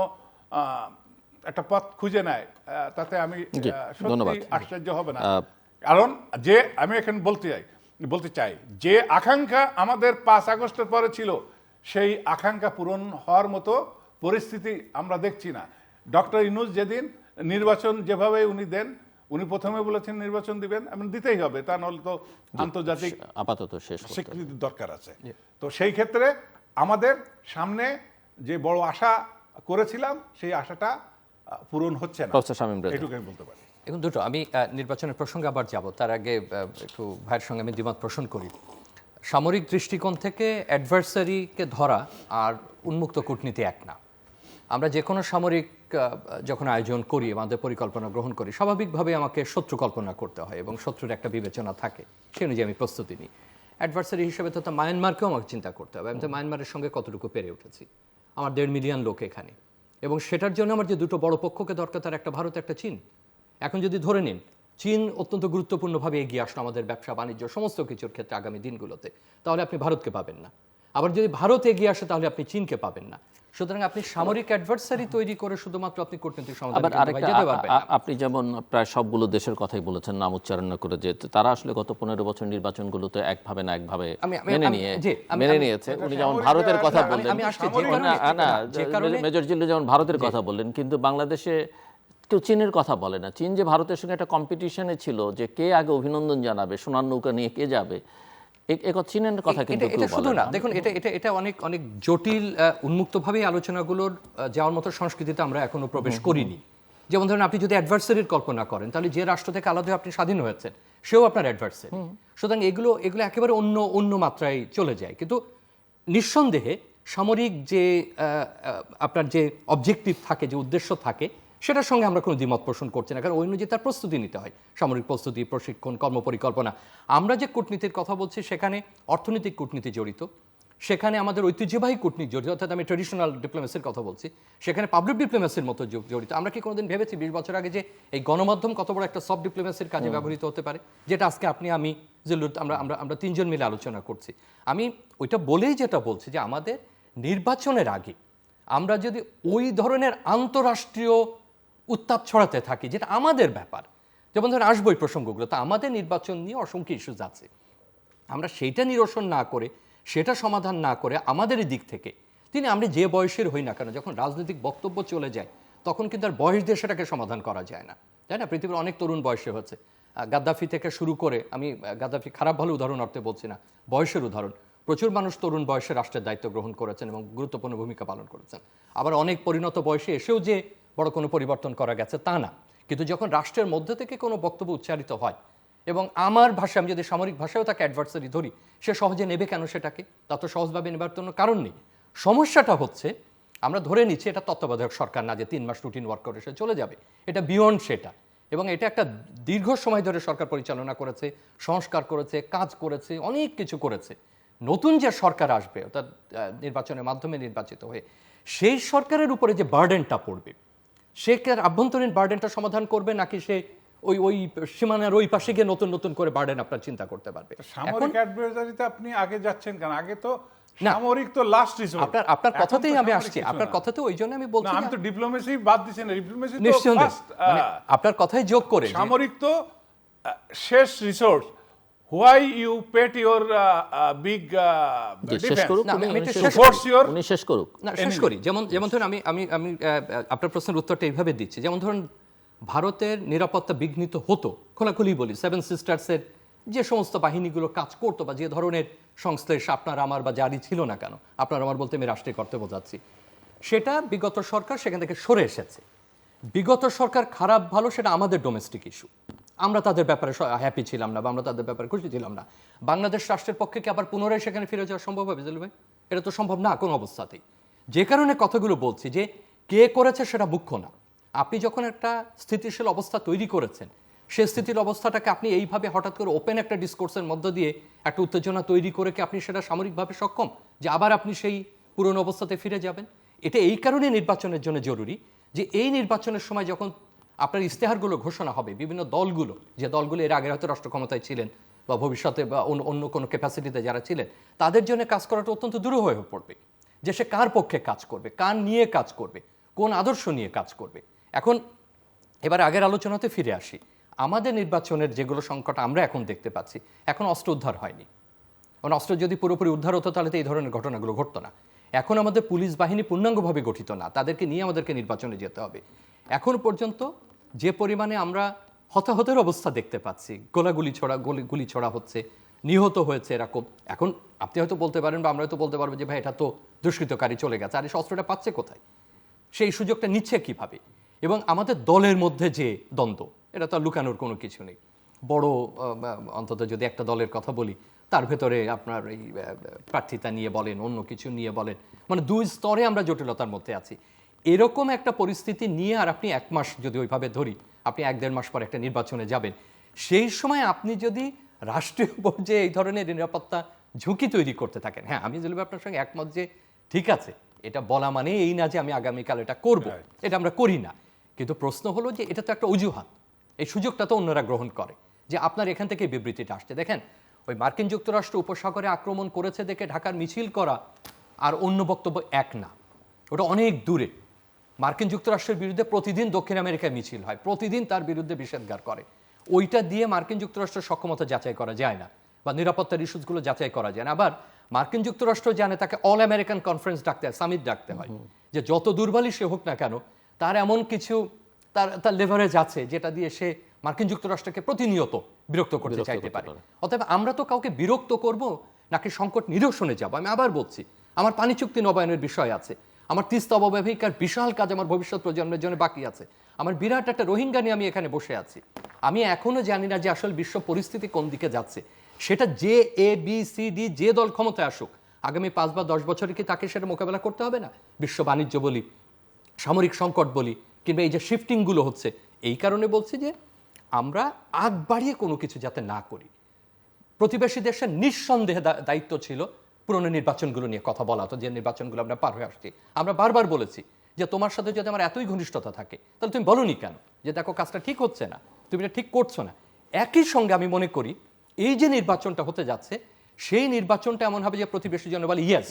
একটা পথ খুঁজে নেয়, তাতে আমি সত্যি আশ্চর্য হবে না। কারণ যে আমি এখন বলতে চাই যে আকাঙ্ক্ষা আমাদের 5 আগস্টের পরে ছিল, সেই আকাঙ্ক্ষা পূরণ হওয়ার মতো পরিস্থিতি আমরা দেখছি না। ডক্টর ইউনূস যেদিন নির্বাচন যেভাবে উনি দেন, উনি প্রথমে বলেছেন নির্বাচন দিবেন, এমন দিতেই হবে, তা নাহলে তো আন্তর্জাতিক আপাতত শেষ স্বীকৃতির দরকার আছে। তো সেই ক্ষেত্রে আমাদের সামনে যে বড় আশা করেছিলাম, সেই আশাটা পূরণ হচ্ছে না, এটুকু আমি বলতে পারি। এখন দুটো আমি নির্বাচনের প্রসঙ্গে আবার যাব, তার আগে একটু ভাইয়ের সঙ্গে আমি দ্বিমত পোষণ করি। সামরিক দৃষ্টিকোণ থেকে অ্যাডভার্সারিকে ধরা আর উন্মুক্ত কূটনীতি এক না। আমরা যে কোনো সামরিক যখন আয়োজন করি, আমাদের পরিকল্পনা গ্রহণ করি, স্বাভাবিকভাবে আমাকে শত্রু কল্পনা করতে হয় এবং শত্রুর একটা বিবেচনা থাকে, সেই অনুযায়ী আমি প্রস্তুতি নিই। অ্যাডভার্সারি হিসেবে তো মায়ানমারকেও আমাকে চিন্তা করতে হবে। আমি তো মায়ানমারের সঙ্গে কতটুকু পেরে উঠেছি, আমার 1.5 মিলিয়ন লোক এখানে, এবং সেটার জন্য আমার যে দুটো বড় পক্ষকে দরকার, তার একটা ভারত, একটা চীন। এখন যদি ধরে নিন চীন অত্যন্ত গুরুত্বপূর্ণভাবে এগিয়ে আসলো আমাদের ব্যবসা বাণিজ্য সমস্ত কিছুর ক্ষেত্রে আগামী দিনগুলোতে, তাহলে আপনি ভারতকে পাবেন না। আবার যদি ভারত এগিয়ে আসে, তাহলে আপনি চীনকে পাবেন না। সুতরাং আপনি সামরিক অ্যাডভার্সারি তৈরি করে শুধুমাত্র আপনি কূটনৈতিক সমাধান যেতে পারবেন না। আপনি যেমন প্রায় সবগুলো দেশের কথাই বলেছেন, নাম উচ্চারণ করে, যে তারা আসলে গত 15 বছর নির্বাচনগুলোতে একভাবে না একভাবে মেনে নিয়েছে। উনি যেমন ভারতের কথা বললেন, মেজর জিল্লু যেমন ভারতের কথা বললেন, কিন্তু বাংলাদেশে কেউ চীনের কথা বলে না। চীন যে ভারতের সঙ্গে একটা কম্পিটিশনে ছিল যে কে আগে অভিনন্দন জানাবে, সোনার নৌকা নিয়ে কে যাবে, চীনের কথা কিন্তু এটা শুধু না। দেখুন, এটা অনেক অনেক জটিল, উন্মুক্তভাবে আলোচনাগুলোর যাওয়ার মতো সংস্কৃতিতে আমরা এখনো প্রবেশ করিনি। যেমন ধরুন, আপনি যদি অ্যাডভার্সারির কল্পনা করেন, তাহলে যে রাষ্ট্র থেকে আলাদা আপনি স্বাধীন হয়েছেন, সেও আপনার অ্যাডভার্সারি। সুতরাং এগুলো একেবারে অন্য মাত্রায় চলে যায়। কিন্তু নিঃসন্দেহে সামরিক যে আপনার যে অবজেক্টিভ থাকে, যে উদ্দেশ্য থাকে, সেটার সঙ্গে আমরা কোনো দ্বিমত পোষণ করছি না, কারণ ওই অনুযায়ী তার প্রস্তুতি নিতে হয়, সামরিক প্রস্তুতি, প্রশিক্ষণ, কর্মপরিকল্পনা। আমরা যে কূটনীতির কথা বলছি, সেখানে অর্থনৈতিক কূটনীতি জড়িত, সেখানে আমাদের ঐতিহ্যবাহী কূটনীতি জড়িত, অর্থাৎ আমি ট্রেডিশনাল ডিপ্লোমেসির কথা বলছি, সেখানে পাবলিক ডিপ্লোমেসির মতো জড়িত। আমরা কি কোনোদিন ভেবেছি 20 বছর আগে যে এই গণমাধ্যম কত বড় একটা সফট ডিপ্লোমেসির কাজে ব্যবহৃত হতে পারে, যেটা আজকে আপনি, আমি, আমরা তিনজন মিলে আলোচনা করছি। আমি ওইটা বলেই যেটা বলছি যে আমাদের নির্বাচনের আগে আমরা যদি ওই ধরনের আন্তঃরাষ্ট্রীয় উত্তাপ ছড়াতে থাকি, যেটা আমাদের ব্যাপার, যেমন ধরেন আসবো এই প্রসঙ্গগুলো, তো আমাদের নির্বাচন নিয়ে অসংখ্য ইস্যুজ আছে, আমরা সেইটা নিরসন না করে, সেটা সমাধান না করে আমাদের দিক থেকে আমরা যে বয়সের হই না কেন, যখন রাজনৈতিক বক্তব্য চলে যায়, তখন কিন্তু আর বয়স দিয়ে সেটাকে সমাধান করা যায় না, তাই না? পৃথিবীর অনেক তরুণ বয়সে হচ্ছে, গাদ্দাফি থেকে শুরু করে, আমি গাদ্দাফি খারাপ ভালো উদাহরণ অর্থে বলছি না, বয়সের উদাহরণ, প্রচুর মানুষ তরুণ বয়সে রাষ্ট্রের দায়িত্ব গ্রহণ করেছেন এবং গুরুত্বপূর্ণ ভূমিকা পালন করেছেন। আবার অনেক পরিণত বয়সে এসেও যে বড় কোনো পরিবর্তন করা গেছে তা না, কিন্তু যখন রাষ্ট্রের মধ্যে থেকে কোনো বক্তব্য উচ্চারিত হয়, এবং আমার ভাষায় আমি যদি সামরিক ভাষায়ও তাকে অ্যাডভার্সারি ধরি, সে সহজে নেবে কেন সেটাকে? তা তো সহজভাবে নেবার কোনো কারণ নেই। সমস্যাটা হচ্ছে আমরা ধরে নিচ্ছি এটা তত্ত্বাবধায়ক সরকার না, যে 3 মাস রুটিন ওয়ার্ক করে সে চলে যাবে, এটা বিয়ন্ড সেটা। এবং এটা একটা দীর্ঘ সময় ধরে সরকার পরিচালনা করেছে, সংস্কার করেছে, কাজ করেছে, অনেক কিছু করেছে। নতুন যে সরকার আসবে, অর্থাৎ নির্বাচনের মাধ্যমে নির্বাচিত হয়ে, সেই সরকারের উপরে যে বার্ডেনটা পড়বে, সে কি আভ্যন্তরীণ বার্ডেনটা সমাধান করবে, নাকি সে ওই ওই সীমানার ওই পাশে গিয়ে নতুন নতুন করে বার্ডেন আপনার চিন্তা করতে পারবে? সামরিক অ্যাডভাইজারিতে আপনি আগে যাচ্ছেন কেন? আগে তো না, সামরিক তো লাস্ট রিসোর্ট। আপনার কথাতেই আমি আসছি, আপনার কথাতে ওই জন্য আমি বলছি, আমি তো ডিপ্লোমেসি বাদ দিছি না, ডিপ্লোমেসি তো নিশ্চয়ই ফার্স্ট, আপনার কথাই যোগ করে সামরিক তো শেষ resource. Why you pet your big শেষ করুক, না, আমি উনি এটা শেষ শেষ করুক, করুক। উনি শেষ করুক। না, শেষ করি। যেমন ধরুন আমি আমি আমি আপনার প্রশ্নের উত্তরটা এইভাবে দিচ্ছি। যেমন ধরুন ভারতের নিরাপত্তা বিঘ্নিত হতো, খোলাখুলি বলি, 7 সিস্টার্সের যে সমস্ত বাহিনীগুলো কাজ করতো, বা যে ধরনের সংশ্লেষ আপনার আমার বা জারি ছিল না কেন, আপনার আমার বলতে আমি রাষ্ট্রীয় কর্তব্য বোঝাচ্ছি, সেটা বিগত সরকার সেখান থেকে সরে এসেছে। বিগত সরকার খারাপ ভালো সেটা আমাদের ডোমেস্টিক ইস্যু, আমরা তাদের ব্যাপারে হ্যাপি ছিলাম না, বা আমরা তাদের ব্যাপারে খুশি ছিলাম না। বাংলাদেশ রাষ্ট্রের পক্ষে কি আবার পুনরায় সেখানে ফিরে যাওয়া সম্ভব হবে জেলু ভাই? এটা তো সম্ভব না কোনো অবস্থাতেই। যে কারণে কথাগুলো বলছি যে কে করেছে সেটা মুখ্য না। আপনি যখন একটা স্থিতিশীল অবস্থা তৈরি করেছেন, সেই স্থিতির অবস্থাটাকে আপনি এইভাবে হঠাৎ করে ওপেন একটা ডিসকোর্সের মধ্য দিয়ে একটা উত্তেজনা তৈরি করে কি আপনি সেটা সামরিকভাবে সক্ষম যে আবার আপনি সেই পুরনো অবস্থাতে ফিরে যাবেন? এটা এই কারণে নির্বাচনের জন্য জরুরি যে এই নির্বাচনের সময় যখন আপনার ইশতেহারগুলো ঘোষণা হবে, বিভিন্ন দলগুলো, যে দলগুলো এর আগে হয়তো রাষ্ট্র ক্ষমতায় ছিলেন বা ভবিষ্যতে বা অন্য কোনো ক্যাপাসিটিতে যারা ছিলেন, তাদের জন্য কাজ করাটা অত্যন্ত দূর হয়ে পড়বে, যে সে কার পক্ষে কাজ করবে, কার নিয়ে কাজ করবে, কোন আদর্শ নিয়ে কাজ করবে। এখন এবার আগের আলোচনাতে ফিরে আসি। আমাদের নির্বাচনের যেগুলো সংকট আমরা এখন দেখতে পাচ্ছি, এখন অস্ত্র উদ্ধার হয়নি। কারণ অস্ত্র যদি পুরোপুরি উদ্ধার হতো তাহলে তো এই ধরনের ঘটনাগুলো ঘটতো না। এখন আমাদের পুলিশ বাহিনী পূর্ণাঙ্গভাবে গঠিত না, তাদেরকে নিয়ে আমাদেরকে নির্বাচনে যেতে হবে। এখন পর্যন্ত যে পরিমাণে আমরা হতাহতের অবস্থা দেখতে পাচ্ছি, গুলি ছড়া হচ্ছে, নিহত হয়েছে এরকম, এখন আপনি হয়তো বলতে পারেন বা আমরা হয়তো বলতে পারবো যে ভাই এটা তো দুষ্কৃতকারী চলে গেছে, আর এই অস্ত্রটা পাচ্ছে কোথায়, সেই সুযোগটা নিচ্ছে কিভাবে? এবং আমাদের দলের মধ্যে যে দ্বন্দ্ব, এটা তো আর লুকানোর কোনো কিছু নেই। বড় অন্তত যদি একটা দলের কথা বলি, তার ভেতরে আপনার এই প্রার্থিতা নিয়ে বলেন, অন্য কিছু নিয়ে বলেন, মানে 2 স্তরে আমরা জটিলতার মধ্যে আছি। এরকম একটা পরিস্থিতি নিয়ে আর আপনি 1 মাস যদি ওইভাবে ধরি, আপনি 1-1.5 মাস পর একটা নির্বাচনে যাবেন, সেই সময় আপনি যদি রাষ্ট্রীয় পর্যায়ে এই ধরনের নিরাপত্তা ঝুঁকি তৈরি করতে থাকেন, হ্যাঁ আমি যদি আপনার সঙ্গে একমত যে ঠিক আছে, এটা বলা মানে এই না যে আমি আগামীকাল এটা করব, এটা আমরা করি না। কিন্তু প্রশ্ন হলো যে এটা তো একটা অজুহাত, এই সুযোগটা তো অন্যরা গ্রহণ করে যে আপনার এখান থেকে বিবৃতিটা আসছে। দেখেন, ওই মার্কিন যুক্তরাষ্ট্র উপসাগরে আক্রমণ করেছে দেখে ঢাকার মিছিল করা আর অন্য বক্তব্য এক না, ওটা অনেক দূরে। মার্কিন যুক্তরাষ্ট্রের বিরুদ্ধে প্রতিদিন দক্ষিণ আমেরিকায় মিছিল হয়, প্রতিদিন তার বিরুদ্ধে নিষেধাজ্ঞা করে, ওইটা দিয়ে মার্কিন যুক্তরাষ্ট্রের সক্ষমতা যাচাই করা যায় না, বা নিরাপত্তার ইস্যুসগুলো যাচাই করা যায় না। আবার মার্কিন যুক্তরাষ্ট্র জানে তাকে অল আমেরিকান কনফারেন্স ডাকতে হয়, সামিট ডাকতে হয়, যে যত দুর্বলই সে হোক না কেন তার এমন কিছু তার লেভারেজ আছে যেটা দিয়ে সে মার্কিন যুক্তরাষ্ট্রকে প্রতিনিয়ত বিরক্ত করতে চাইতে পারে। অতএব আমরা তো কাউকে বিরক্ত করব নাকি সংকট নিরসনে যাব? আমি আবার বলছি, আমার পানি চুক্তি নবায়নের বিষয় আছে, আমার তিস্তা অববাহিকার বিশাল কাজ আমার ভবিষ্যৎ প্রজন্মের জন্য বাকি আছে, আমার বিরাট একটা রোহিঙ্গা নিয়ে আমি এখানে বসে আছি। আমি এখনো জানি না যে আসলে বিশ্ব পরিস্থিতি কোন দিকে যাচ্ছে। সেটা যে ABCD যে দল ক্ষমতায় আসুক, আগামী 5 বা 10 বছরে কি তাকে সেটা মোকাবেলা করতে হবে না? বিশ্ব বাণিজ্য বলি, সামরিক সংকট বলি, কিংবা এই যে শিফটিংগুলো হচ্ছে, এই কারণে বলছি যে আমরা আগ বাড়িয়ে কোনো কিছু যাতে না করি। প্রতিবেশী দেশের নিঃসন্দেহে দায়িত্ব ছিল পুরনো নির্বাচনগুলো নিয়ে কথা বলা, তো যে নির্বাচনগুলো আমরা পার হয়ে আসছি। আমরা বারবার বলেছি যে তোমার সাথে যদি আমার এতই ঘনিষ্ঠতা থাকে তাহলে তুমি বলোনি কেন যে দেখো কাজটা ঠিক হচ্ছে না, তুমি এটা ঠিক করছো না। একই সঙ্গে আমি মনে করি এই যে নির্বাচনটা হতে যাচ্ছে, সেই নির্বাচনটা এমন হবে যে প্রতিবেশী জন বলে yes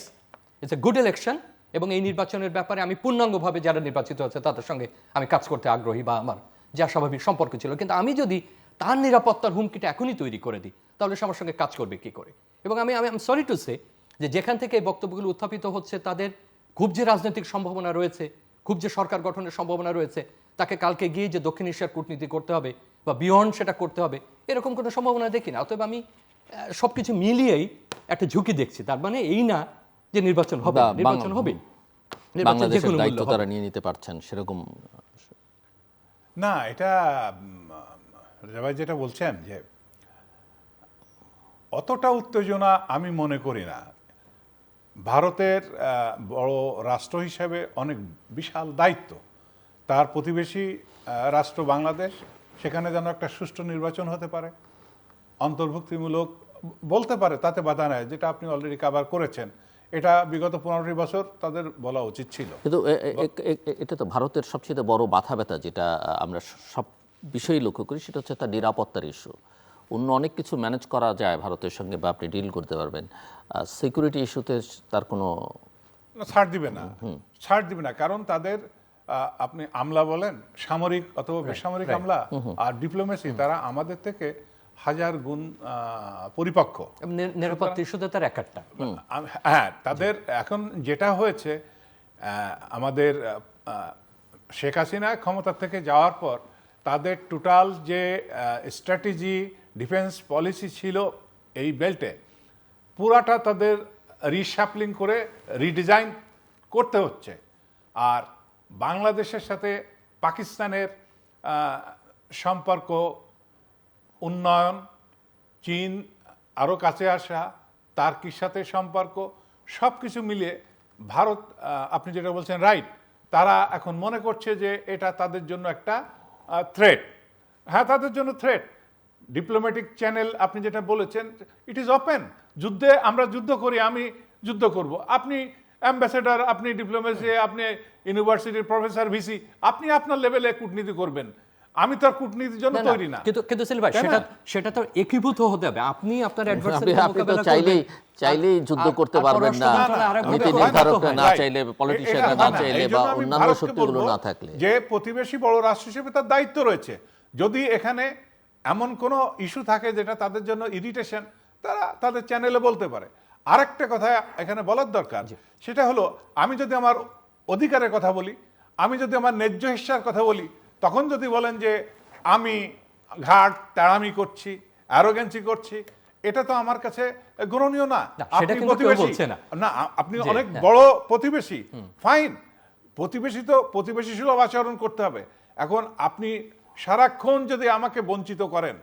it's a good election, এবং এই নির্বাচনের ব্যাপারে আমি পূর্ণাঙ্গভাবে যারা নির্বাচিত হচ্ছে তাদের সঙ্গে আমি কাজ করতে আগ্রহী, বা আমার যা স্বাভাবিক সম্পর্ক ছিল। কিন্তু আমি যদি তার নিরাপত্তার হুমকিটা এখনই তৈরি করে দিই, তাহলে সে আমার সঙ্গে কাজ করবে কি করে? এবং আমি সরি টু সে যে যেখান থেকে এই বক্তব্যগুলো উত্থাপিত হচ্ছে তাদের খুব যে রাজনৈতিক সম্ভাবনা রয়েছে, খুব যে সরকার গঠনের সম্ভাবনা রয়েছে, তাকে কালকে গিয়ে যে দক্ষিণ এশিয়ার কূটনীতি করতে হবে বা বিয়ন্ড সেটা করতে হবে, এরকম কোনো সম্ভাবনা দেখি না। অতএব আমি সবকিছু মিলিয়েই একটা ঝুঁকি দেখছি। তার মানে এই না যে নির্বাচন হবে, বা নির্বাচন হবে, নির্বাচন যে বাংলাদেশের কোনো দায়িত্ব মূল্যে তারা হবে। নিয়ে নিতে পারছেন সেরকম। না, এটা রেজা ভাই যেটা বলছেন যে অতটা উত্তেজনা আমি মনে করি না। ভারতের বড় রাষ্ট্র হিসেবে অনেক বিশাল দায়িত্ব। তার প্রতিবেশী রাষ্ট্র বাংলাদেশ, সেখানে যেন একটা সুষ্ঠু নির্বাচন হতে পারে, অন্তর্ভুক্তিমূলক বলতে পারে, তাতে বাধা নেই, যেটা আপনি অলরেডি কভার করেছেন। এটা বিগত 15টি বছর তাদের বলা উচিত ছিল। কিন্তু এটা তো ভারতের সবচেয়ে বড় মাথা ব্যথা, যেটা আমরা সব বিষয়েই লক্ষ্য করি, সেটা হচ্ছে তার নিরাপত্তার ইস্যু। অন্য অনেক কিছু ম্যানেজ করা যায় ভারতের সঙ্গে, বা আপনি ডিল করতে পারবেন। সিকিউরিটি ইস্যুতে তার কোনো ছাড় দিবে না, ছাড় দিবে না, কারণ তাদের আপনি আমলা বলেন, সামরিক অথবা বেসামরিক আমলা আর ডিপ্লোমেসি, তারা আমাদের থেকে হাজার গুণ পরিপক্ক। নিরাপত্তা ইস্যুতে তার একটা হ্যাঁ, তাদের এখন যেটা হয়েছে, আমাদের শেখ হাসিনা ক্ষমতা থেকে যাওয়ার পর তাদের টোটাল যে স্ট্র্যাটেজি ডিফেন্স পলিসি ছিল এই বেল্টে, পুরাটা তাদের রিশাফলিং করে রিডিজাইন করতে হচ্ছে। আর বাংলাদেশের সাথে পাকিস্তানের সম্পর্ক, উন্নয়ন, চীন আরও কাছে আসা, টার্কির সাথে সম্পর্ক, সব কিছু মিলিয়ে ভারত, আপনি যেটা বলছেন রাইট, তারা এখন মনে করছে যে এটা তাদের জন্য একটা থ্রেট। হ্যাঁ, তাদের জন্য থ্রেট। ডিপ্লোম্যাটিক চ্যানেল আপনি যেটা বলেছেন, ইট ইজ ওপেন। যুদ্ধে আমরা যুদ্ধ করি, আমি যুদ্ধ করব, আপনি অ্যাম্বাসেডর, আপনি ডিপ্লোমেসি, আপনি ইউনিভার্সিটির প্রফেসর, ভিসি, আপনি আপনার লেভেলে কূটনীতি করবেন। আমি তো আর কূটনীতির জন্য তৈরি না। কিন্তু সেলিম ভাই, সেটা তো একীভূত হতে হবে। আপনি আপনার আপনি তো চাইলেই যুদ্ধ করতে পারবেন না, নীতি নির্ধারকরা না চাইলে, পলিটিশিয়ানরা না চাইলে, বা অন্যান্য শক্তিগুলো না থাকলে। যে প্রতিবেশী বড় রাষ্ট্র হিসেবে তার দায়িত্ব রয়েছে। যদি এখানে এমন কোনো ইস্যু থাকে যেটা তাদের জন্য ইরিটেশন, তারা তাদের চ্যানেলে বলতে পারে। আরেকটা কথা এখানে বলার দরকার, সেটা হলো, আমি যদি আমার অধিকারের কথা বলি, আমি যদি আমার ন্যায্য হিস্সার কথা বলি, তখন যদি বলেন যে আমি ঘাট তেড়ামি করছি, অ্যারোগেন্সি করছি, এটা তো আমার কাছে গ্রহণীয় না। আপনি প্রতিবেশী না, আপনি অনেক বড় প্রতিবেশী, ফাইন, প্রতিবেশী তো প্রতিবেশী সুলভ আচরণ করতে হবে। এখন আপনি সারাক্ষণ যদি আমাকে বঞ্চিত করেন,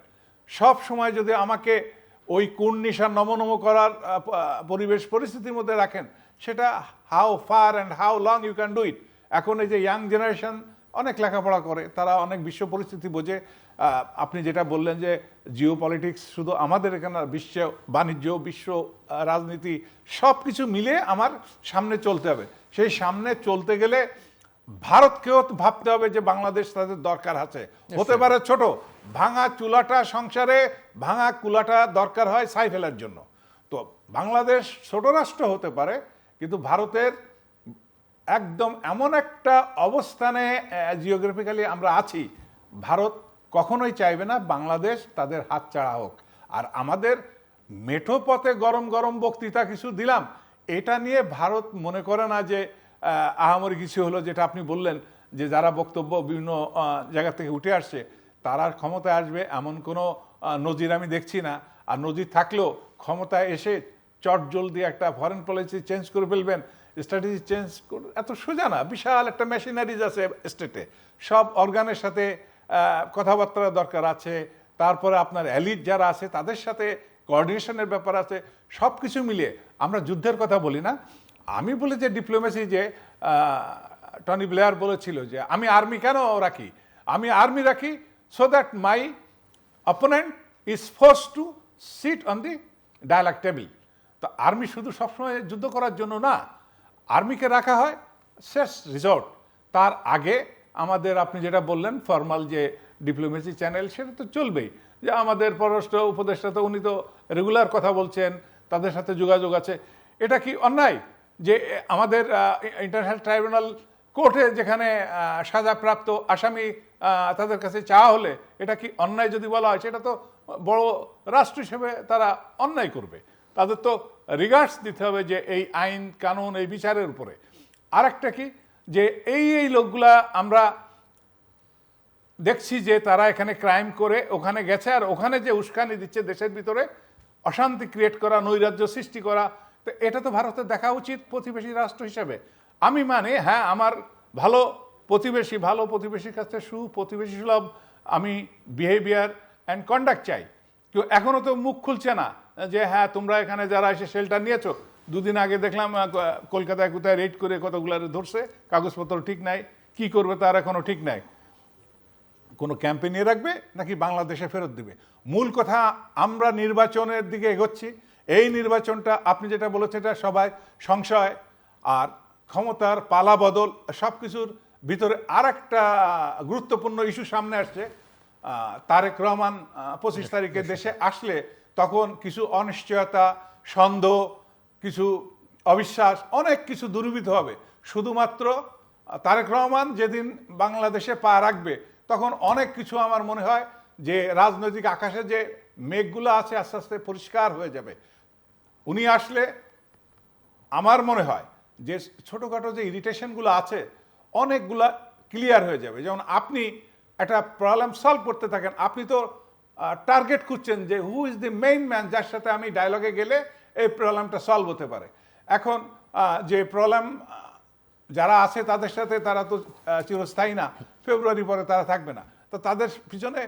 সব সময় যদি আমাকে ওই কোন নিশার নমনম করার পরিবেশ পরিস্থিতির মধ্যে রাখেন, সেটা how far and how long you can do it. এখন এই যে ইয়াং জেনারেশন অনেক লেখাপড়া করে, তারা অনেক বিশ্ব পরিস্থিতি বোঝে। আপনি যেটা বললেন যে জিও পলিটিক্স, শুধু আমাদের এখানে বিশ্ব বাণিজ্য, বিশ্ব রাজনীতি, সব কিছু মিলে আমার সামনে চলতে হবে। সেই সামনে চলতে গেলে ভারতকেও ভাবতে হবে যে বাংলাদেশ তাদের দরকার আছে। হতে পারে ছোট, ভাঙা চুলাটা সংসারে, ভাঙা কুলাটা দরকার হয় ছাই ফেলার জন্য। তো বাংলাদেশ ছোট রাষ্ট্র হতে পারে, কিন্তু ভারতের একদম এমন একটা অবস্থানে জিওগ্রাফিক্যালি আমরা আছি, ভারত কখনোই চাইবে না বাংলাদেশ তাদের হাতছাড়া হোক। আর আমাদের মেঠো পথে গরম গরম বক্তৃতা কিছু দিলাম, এটা নিয়ে ভারত মনে করে না যে আহামরি কিছু হলো। যেটা আপনি বললেন যে যারা বক্তব্য বিভিন্ন জায়গা থেকে উঠে আসছে, তারা ক্ষমতায় আসবে এমন কোনো নজির আমি দেখছি না। আর নজির থাকলেও ক্ষমতায় এসে চট জলদি একটা ফরেন পলিসি চেঞ্জ করে ফেলবেন, স্ট্র্যাটেজি চেঞ্জ করে, এত সোজা না। বিশাল একটা মেশিনারিজ আছে স্টেটে, সব অর্গানের সাথে কথাবার্তার দরকার আছে। তারপরে আপনার এলিট যারা আছে তাদের সাথে কোঅর্ডিনেশনের ব্যাপার আছে। সব কিছু মিলিয়ে আমরা যুদ্ধের কথা বলি না, আমি বলি যে ডিপ্লোমেসি, যে টনি ব্লেয়ার বলেছিল যে আমি আর্মি কেন রাখি, আমি আর্মি রাখি so that my opponent is forced to sit on the dialogue table. তো আর্মি শুধু সবসময় যুদ্ধ করার জন্য না, আর্মিকে রাখা হয় শেষ রিসর্ট। তার আগে আমাদের, আপনি যেটা বললেন ফর্মাল যে ডিপ্লোমেসি চ্যানেল, সেটা তো চলবেই। যে আমাদের পররাষ্ট্র উপদেষ্টা, তো উনি তো রেগুলার কথা বলছেন, তাদের সাথে যোগাযোগ আছে। এটা কি অন্যায় যে আমাদের ইন্টারন্যাশনাল ট্রাইব্যুনাল কোর্টে যেখানে সাজাপ্রাপ্ত আসামি তাদের কাছে চাওয়া হলে, এটা কি অন্যায় যদি বলা হয়? সেটা তো বড় রাষ্ট্র হিসেবে তারা অন্যায় করবে। তাদের তো রিগার্ডস দিতে হবে যে এই আইন কানুন, এই বিচারের উপরে। আরেকটা কি, যে এই লোকগুলা আমরা দেখছি যে তারা এখানে ক্রাইম করে ওখানে গেছে, আর ওখানে যে উস্কানি দিচ্ছে দেশের ভিতরে অশান্তি ক্রিয়েট করা, নৈরাজ্য সৃষ্টি করা, তো এটা তো ভারতের দেখা উচিত প্রতিবেশী রাষ্ট্র হিসেবে। আমি মানে হ্যাঁ, আমার ভালো প্রতিবেশীর কাছে প্রতিবেশী সুলভ আমি বিহেভিয়ার অ্যান্ড কন্ডাক্ট চাই। কেউ এখনো তো মুখ খুলছে না যে হ্যাঁ তোমরা এখানে যারা এসে শেল্টার নিয়েছো, দুদিন আগে দেখলাম কলকাতায় কোথায় রেড করে কতগুলো ধরছে, কাগজপত্র ঠিক নাই, কি করবে তার এখনো ঠিক নাই। কোনো ক্যাম্পে নিয়ে রাখবে নাকি বাংলাদেশে ফেরত দিবে? মূল কথা, আমরা নির্বাচনের দিকে এগোচ্ছি। এই নির্বাচনটা আপনি যেটা বলেছেন এটা সবাই সংশয় আর ক্ষমতার পালা বদল সব কিছুর ভিতরে আর একটা গুরুত্বপূর্ণ ইস্যু সামনে আসছে। তারেক রহমান 25 তারিখে দেশে আসলে তখন কিছু অনিশ্চয়তা, সন্দেহ, কিছু অবিশ্বাস, অনেক কিছু দূরীভূত হবে। শুধুমাত্র তারেক রহমান যেদিন বাংলাদেশে পা রাখবে তখন অনেক কিছু আমার মনে হয় যে রাজনৈতিক আকাশে যে মেঘগুলো আছে আস্তে আস্তে পরিষ্কার হয়ে যাবে। উনি আসলে আমার মনে হয় যে ছোটোখাটো যে ইরিটেশনগুলো আছে অনেকগুলা ক্লিয়ার হয়ে যাবে। যেমন আপনি একটা প্রবলেম সলভ করতে থাকেন, আপনি তো টার্গেট খুঁজছেন যে who is the main man যার সাথে আমি ডায়লগে গেলে এই প্রবলেমটা সলভ হতে পারে। এখন যে প্রবলেম যারা আছে তাদের সাথে তারা তো চিরস্থায়ী না, ফেব্রুয়ারি পরে তারা থাকবে না, তো তাদের পিছনে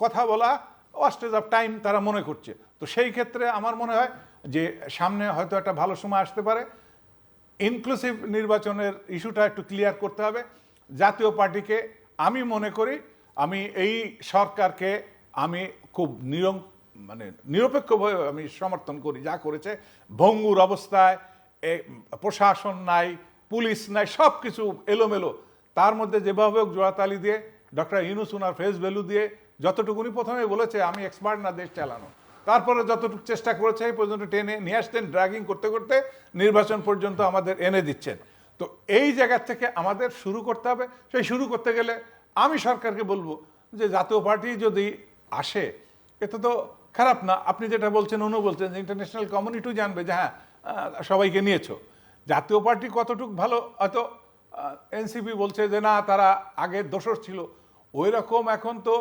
কথা বলা ওয়াস্টেজ অফ টাইম তারা মনে করছে। তো সেই ক্ষেত্রে আমার মনে হয় যে সামনে হয়তো একটা ভালো সময় আসতে পারে। ইনক্লুসিভ নির্বাচনের ইস্যুটা একটু ক্লিয়ার করতে হবে। জাতীয় পার্টিকে আমি মনে করি, আমি এই সরকারকে আমি খুব নিরপেক্ষভাবে আমি সমর্থন করি। যা করেছে ভঙ্গুর অবস্থায়, প্রশাসন নাই, পুলিশ নাই, সব কিছু এলোমেলো, তার মধ্যে যেভাবে জোড়াতালি দিয়ে ডক্টর ইউনূস ওনার ফেস ভ্যালু দিয়ে যতটুকুনি প্রথমে বলেছে আমি এক্সপার্ট না দেশ চালানো, তারপরে যতটুকু চেষ্টা করেছে এই পর্যন্ত টেনে নিয়ে আসতেন, ড্রাগিং করতে করতে নির্বাচন পর্যন্ত আমাদের এনে দিচ্ছেন। তো এই জায়গা থেকে আমাদের শুরু করতে হবে। সেই শুরু করতে গেলে আমি সরকারকে বলবো যে জাতীয় পার্টি যদি আসে এটা তো খারাপ না। আপনি যেটা বলছেন, উনি বলছেন যে ইন্টারন্যাশনাল কমিউনিটিও জানবে যে হ্যাঁ সবাইকে নিয়েছো। জাতীয় পার্টি কতটুকু ভালো, হয়তো এনসিপি বলছে যে না তারা আগে দোষর ছিল, ওই রকম এখন তো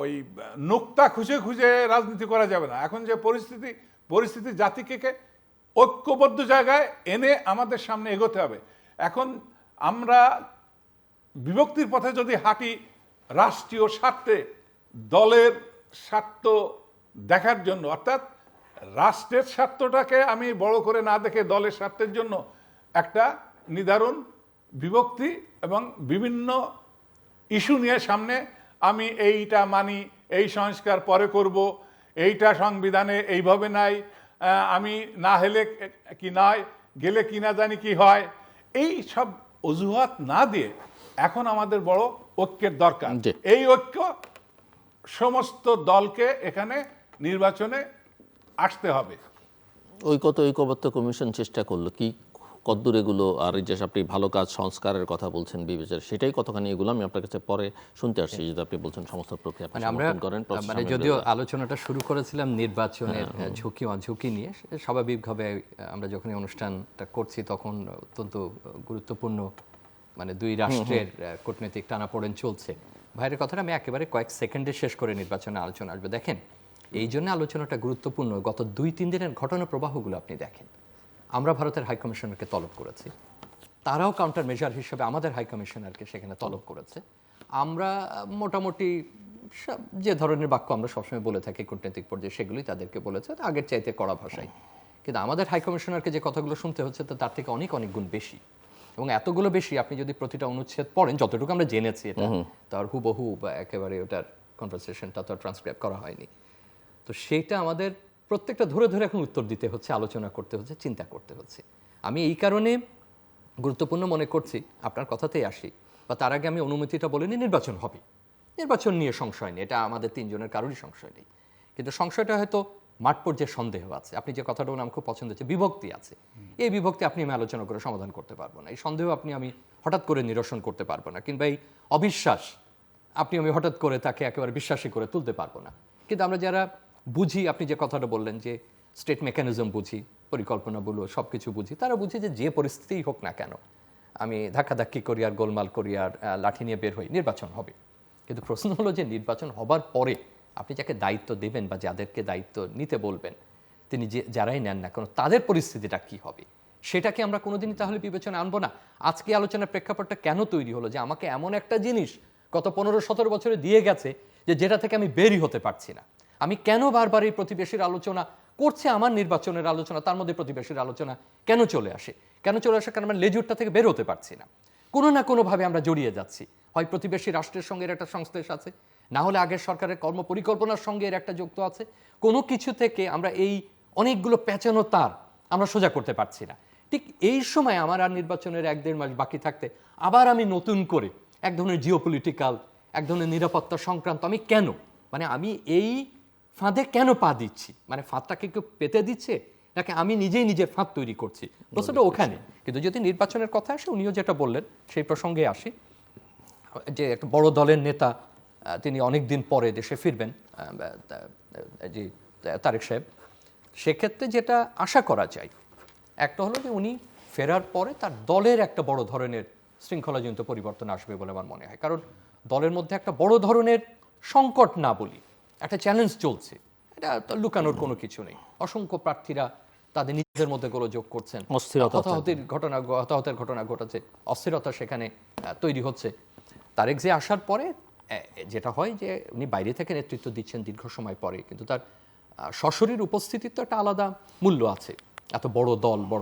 ওই নুক্তা খুঁজে খুঁজে রাজনীতি করা যাবে না। এখন যে পরিস্থিতি জাতিকে ঐক্যবদ্ধ জায়গায় এনে আমাদের সামনে এগোতে হবে। এখন আমরা বিভক্তির পথে যদি হাঁটি রাষ্ট্রীয় স্বার্থে, দলের স্বার্থ দেখার জন্য, অর্থাৎ রাষ্ট্রের স্বার্থটাকে আমি বড় করে না দেখে দলের স্বার্থের জন্য একটা নির্ধারণ বিভক্তি এবং বিভিন্ন ইস্যু নিয়ে সামনে আমি এইটা মানি, এই সংস্কার পরে করব, এইটা সংবিধানে এইভাবে নাই, আমি না হলে কি নয়, গেলে কি না জানি কি হয়, এই সব অজুহাত না দিয়ে এখন আমাদের বড় ঐক্যের দরকার। এই ঐক্য সমস্ত দলকে এখানে নির্বাচনে আসতে হবে। ঐক্যবদ্ধ কমিশন চেষ্টা করলো কি কদ্দূর এগুলো, আর এই যে আপনি ভালো কাজ সংস্কারের কথা বলছেন বিবেচনা, সেটাই কতখানি এগুলো আমি আপনার কাছে পরে শুনতে আসছি। যদি আপনি বলছেন সমস্ত প্রক্রিয়া আপনি সমর্থন করেন। মানে যদিও আলোচনাটা শুরু করেছিলাম নির্বাচনের ঝুঁকি অঝুঁকি নিয়ে, স্বাভাবিকভাবে আমরা যখন এই অনুষ্ঠানটা করছি তখন অত্যন্ত গুরুত্বপূর্ণ মানে দুই রাষ্ট্রের কূটনৈতিক টানাপোড়েন চলছে। ভাইয়ের কথাটা আমি একেবারে কয়েক সেকেন্ডে শেষ করে নির্বাচনে আলোচনা আসবে। দেখেন, এই জন্য আলোচনাটা গুরুত্বপূর্ণ। গত 2-3 দিনের ঘটনা প্রবাহগুলো আপনি দেখেন। আমরা ভারতের হাইকমিশনারকে তলব করেছি, তারাও কাউন্টার মেজার হিসেবে আমাদের হাইকমিশনারকে সেখানে তলব করেছে। আমরা মোটামুটি যে ধরনের বাক্য আমরা সবসময় বলে থাকি কূটনৈতিক পর্যায়ে সেগুলোই তাদেরকে বলেছে, আগের চাইতে কড়া ভাষায়। কিন্তু আমাদের হাইকমিশনারকে যে কথাগুলো শুনতে হচ্ছে তো তার থেকে অনেক অনেক গুণ বেশি, এবং এতগুলো বেশি আপনি যদি প্রতিটা অনুচ্ছেদ পড়েন, যতটুকু আমরা জেনেছি এটা তার হুবহু বা একেবারে ওটার কনভারসেশনটা তো ট্রান্সক্রাইব করা হয়নি। তো সেইটা আমাদের প্রত্যেকটা ধরে ধরে এখন উত্তর দিতে হচ্ছে, আলোচনা করতে হচ্ছে, চিন্তা করতে হচ্ছে। আমি এই কারণে গুরুত্বপূর্ণ মনে করছি, আপনার কথাতেই আসি, বা তার আগে আমি অনুমতিটা বলিনি, নির্বাচন হবে, নির্বাচন নিয়ে সংশয় নেই, এটা আমাদের তিনজনের কারোরই সংশয় নেই। কিন্তু সংশয়টা হয়তো মাঠ পর্যায়ে সন্দেহ আছে। আপনি যে কথাটা বলুন আমার খুব পছন্দ হচ্ছে, বিভক্তি আছে। এই বিভক্তি আপনি আমি আলোচনা করে সমাধান করতে পারবো না, এই সন্দেহ আমি হঠাৎ করে নিরসন করতে পারবো না, কিংবা এই অবিশ্বাস আমি হঠাৎ করে তাকে একেবারে বিশ্বাসী করে তুলতে পারবো না। কিন্তু আমরা যারা বুঝি, আপনি যে কথাটা বললেন যে স্টেট মেকানিজম বুঝি, পরিকল্পনা বলো, সব কিছু বুঝি, তারা বুঝি যে পরিস্থিতিই হোক না কেন আমি ধাক্কাধাক্কি করি আর গোলমাল করি আর লাঠি নিয়ে বের হই, নির্বাচন হবে। কিন্তু প্রশ্ন হলো যে নির্বাচন হবার পরে আপনি যাকে দায়িত্ব দেবেন বা যাদেরকে দায়িত্ব নিতে বলবেন, তিনি যে যারাই নেন না কেন তাদের পরিস্থিতিটা কি হবে, সেটাকে আমরা কোনোদিনই তাহলে বিবেচনা আনবো না। আজকে আলোচনার প্রেক্ষাপটটা কেন তৈরি হলো যে আমাকে এমন একটা জিনিস গত 15-17 বছরে দিয়ে গেছে যে যেটা থেকে আমি বেরই হতে পারছি না। আমি কেন বারবার এই প্রতিবেশীর আলোচনা করছে, আমার নির্বাচনের আলোচনা, তার মধ্যে প্রতিবেশীর আলোচনা কেন চলে আসে? কারণ আমরা লেজুরটা থেকে বের হতে পারছি না। কোনো না কোনোভাবে আমরা জড়িয়ে যাচ্ছি, হয় প্রতিবেশী রাষ্ট্রের সঙ্গে এর একটা সংশ্লেষ আছে, না হলে আগের সরকারের কর্মপরিকল্পনার সঙ্গে এর একটা যুক্ত আছে। কোনো কিছু থেকে আমরা এই অনেকগুলো পেঁচানো তার আমরা সোজা করতে পারছি না। ঠিক এই সময় আমার আর নির্বাচনের 1-1.5 মাস বাকি থাকতে আবার আমি নতুন করে এক ধরনের জিওপলিটিক্যাল, এক ধরনের নিরাপত্তা সংক্রান্ত আমি এই ফাঁদে কেন পা দিচ্ছি, মানে ফাঁদটাকে কেউ পেতে দিচ্ছে নাকি আমি নিজেই নিজের ফাঁদ তৈরি করছি, প্রশ্নটা ওখানে। কিন্তু যদি নির্বাচনের কথা আসে, উনিও যেটা বললেন সেই প্রসঙ্গে আসি, যে একটা বড় দলের নেতা তিনি অনেক দিন পরে দেশে ফিরবেন, জি তারেক সাহেব, সেক্ষেত্রে যেটা আশা করা যায় একটা হলো যে উনি ফেরার পরে তার দলের একটা বড় ধরনের শৃঙ্খলাজনিত পরিবর্তন আসবে বলে আমার মনে হয়। কারণ দলের মধ্যে একটা বড় ধরনের সংকট না বলি, একটা চ্যালেঞ্জ চলছে, এটা তো লুকানোর কোনো কিছু নেই। অসংখ্য প্রার্থীরা তাদের নিজেদের মধ্যে গোলযোগ করছেন, হতাহতের ঘটনা ঘটেছে, অস্থিরতা সেখানে তৈরি হচ্ছে। তারেক যে আসার পরে যেটা হয় যে উনি বাইরে থেকে নেতৃত্ব দিচ্ছেন দীর্ঘ সময় পরে, কিন্তু তার সশরীর উপস্থিতির তো একটা আলাদা মূল্য আছে। এত বড়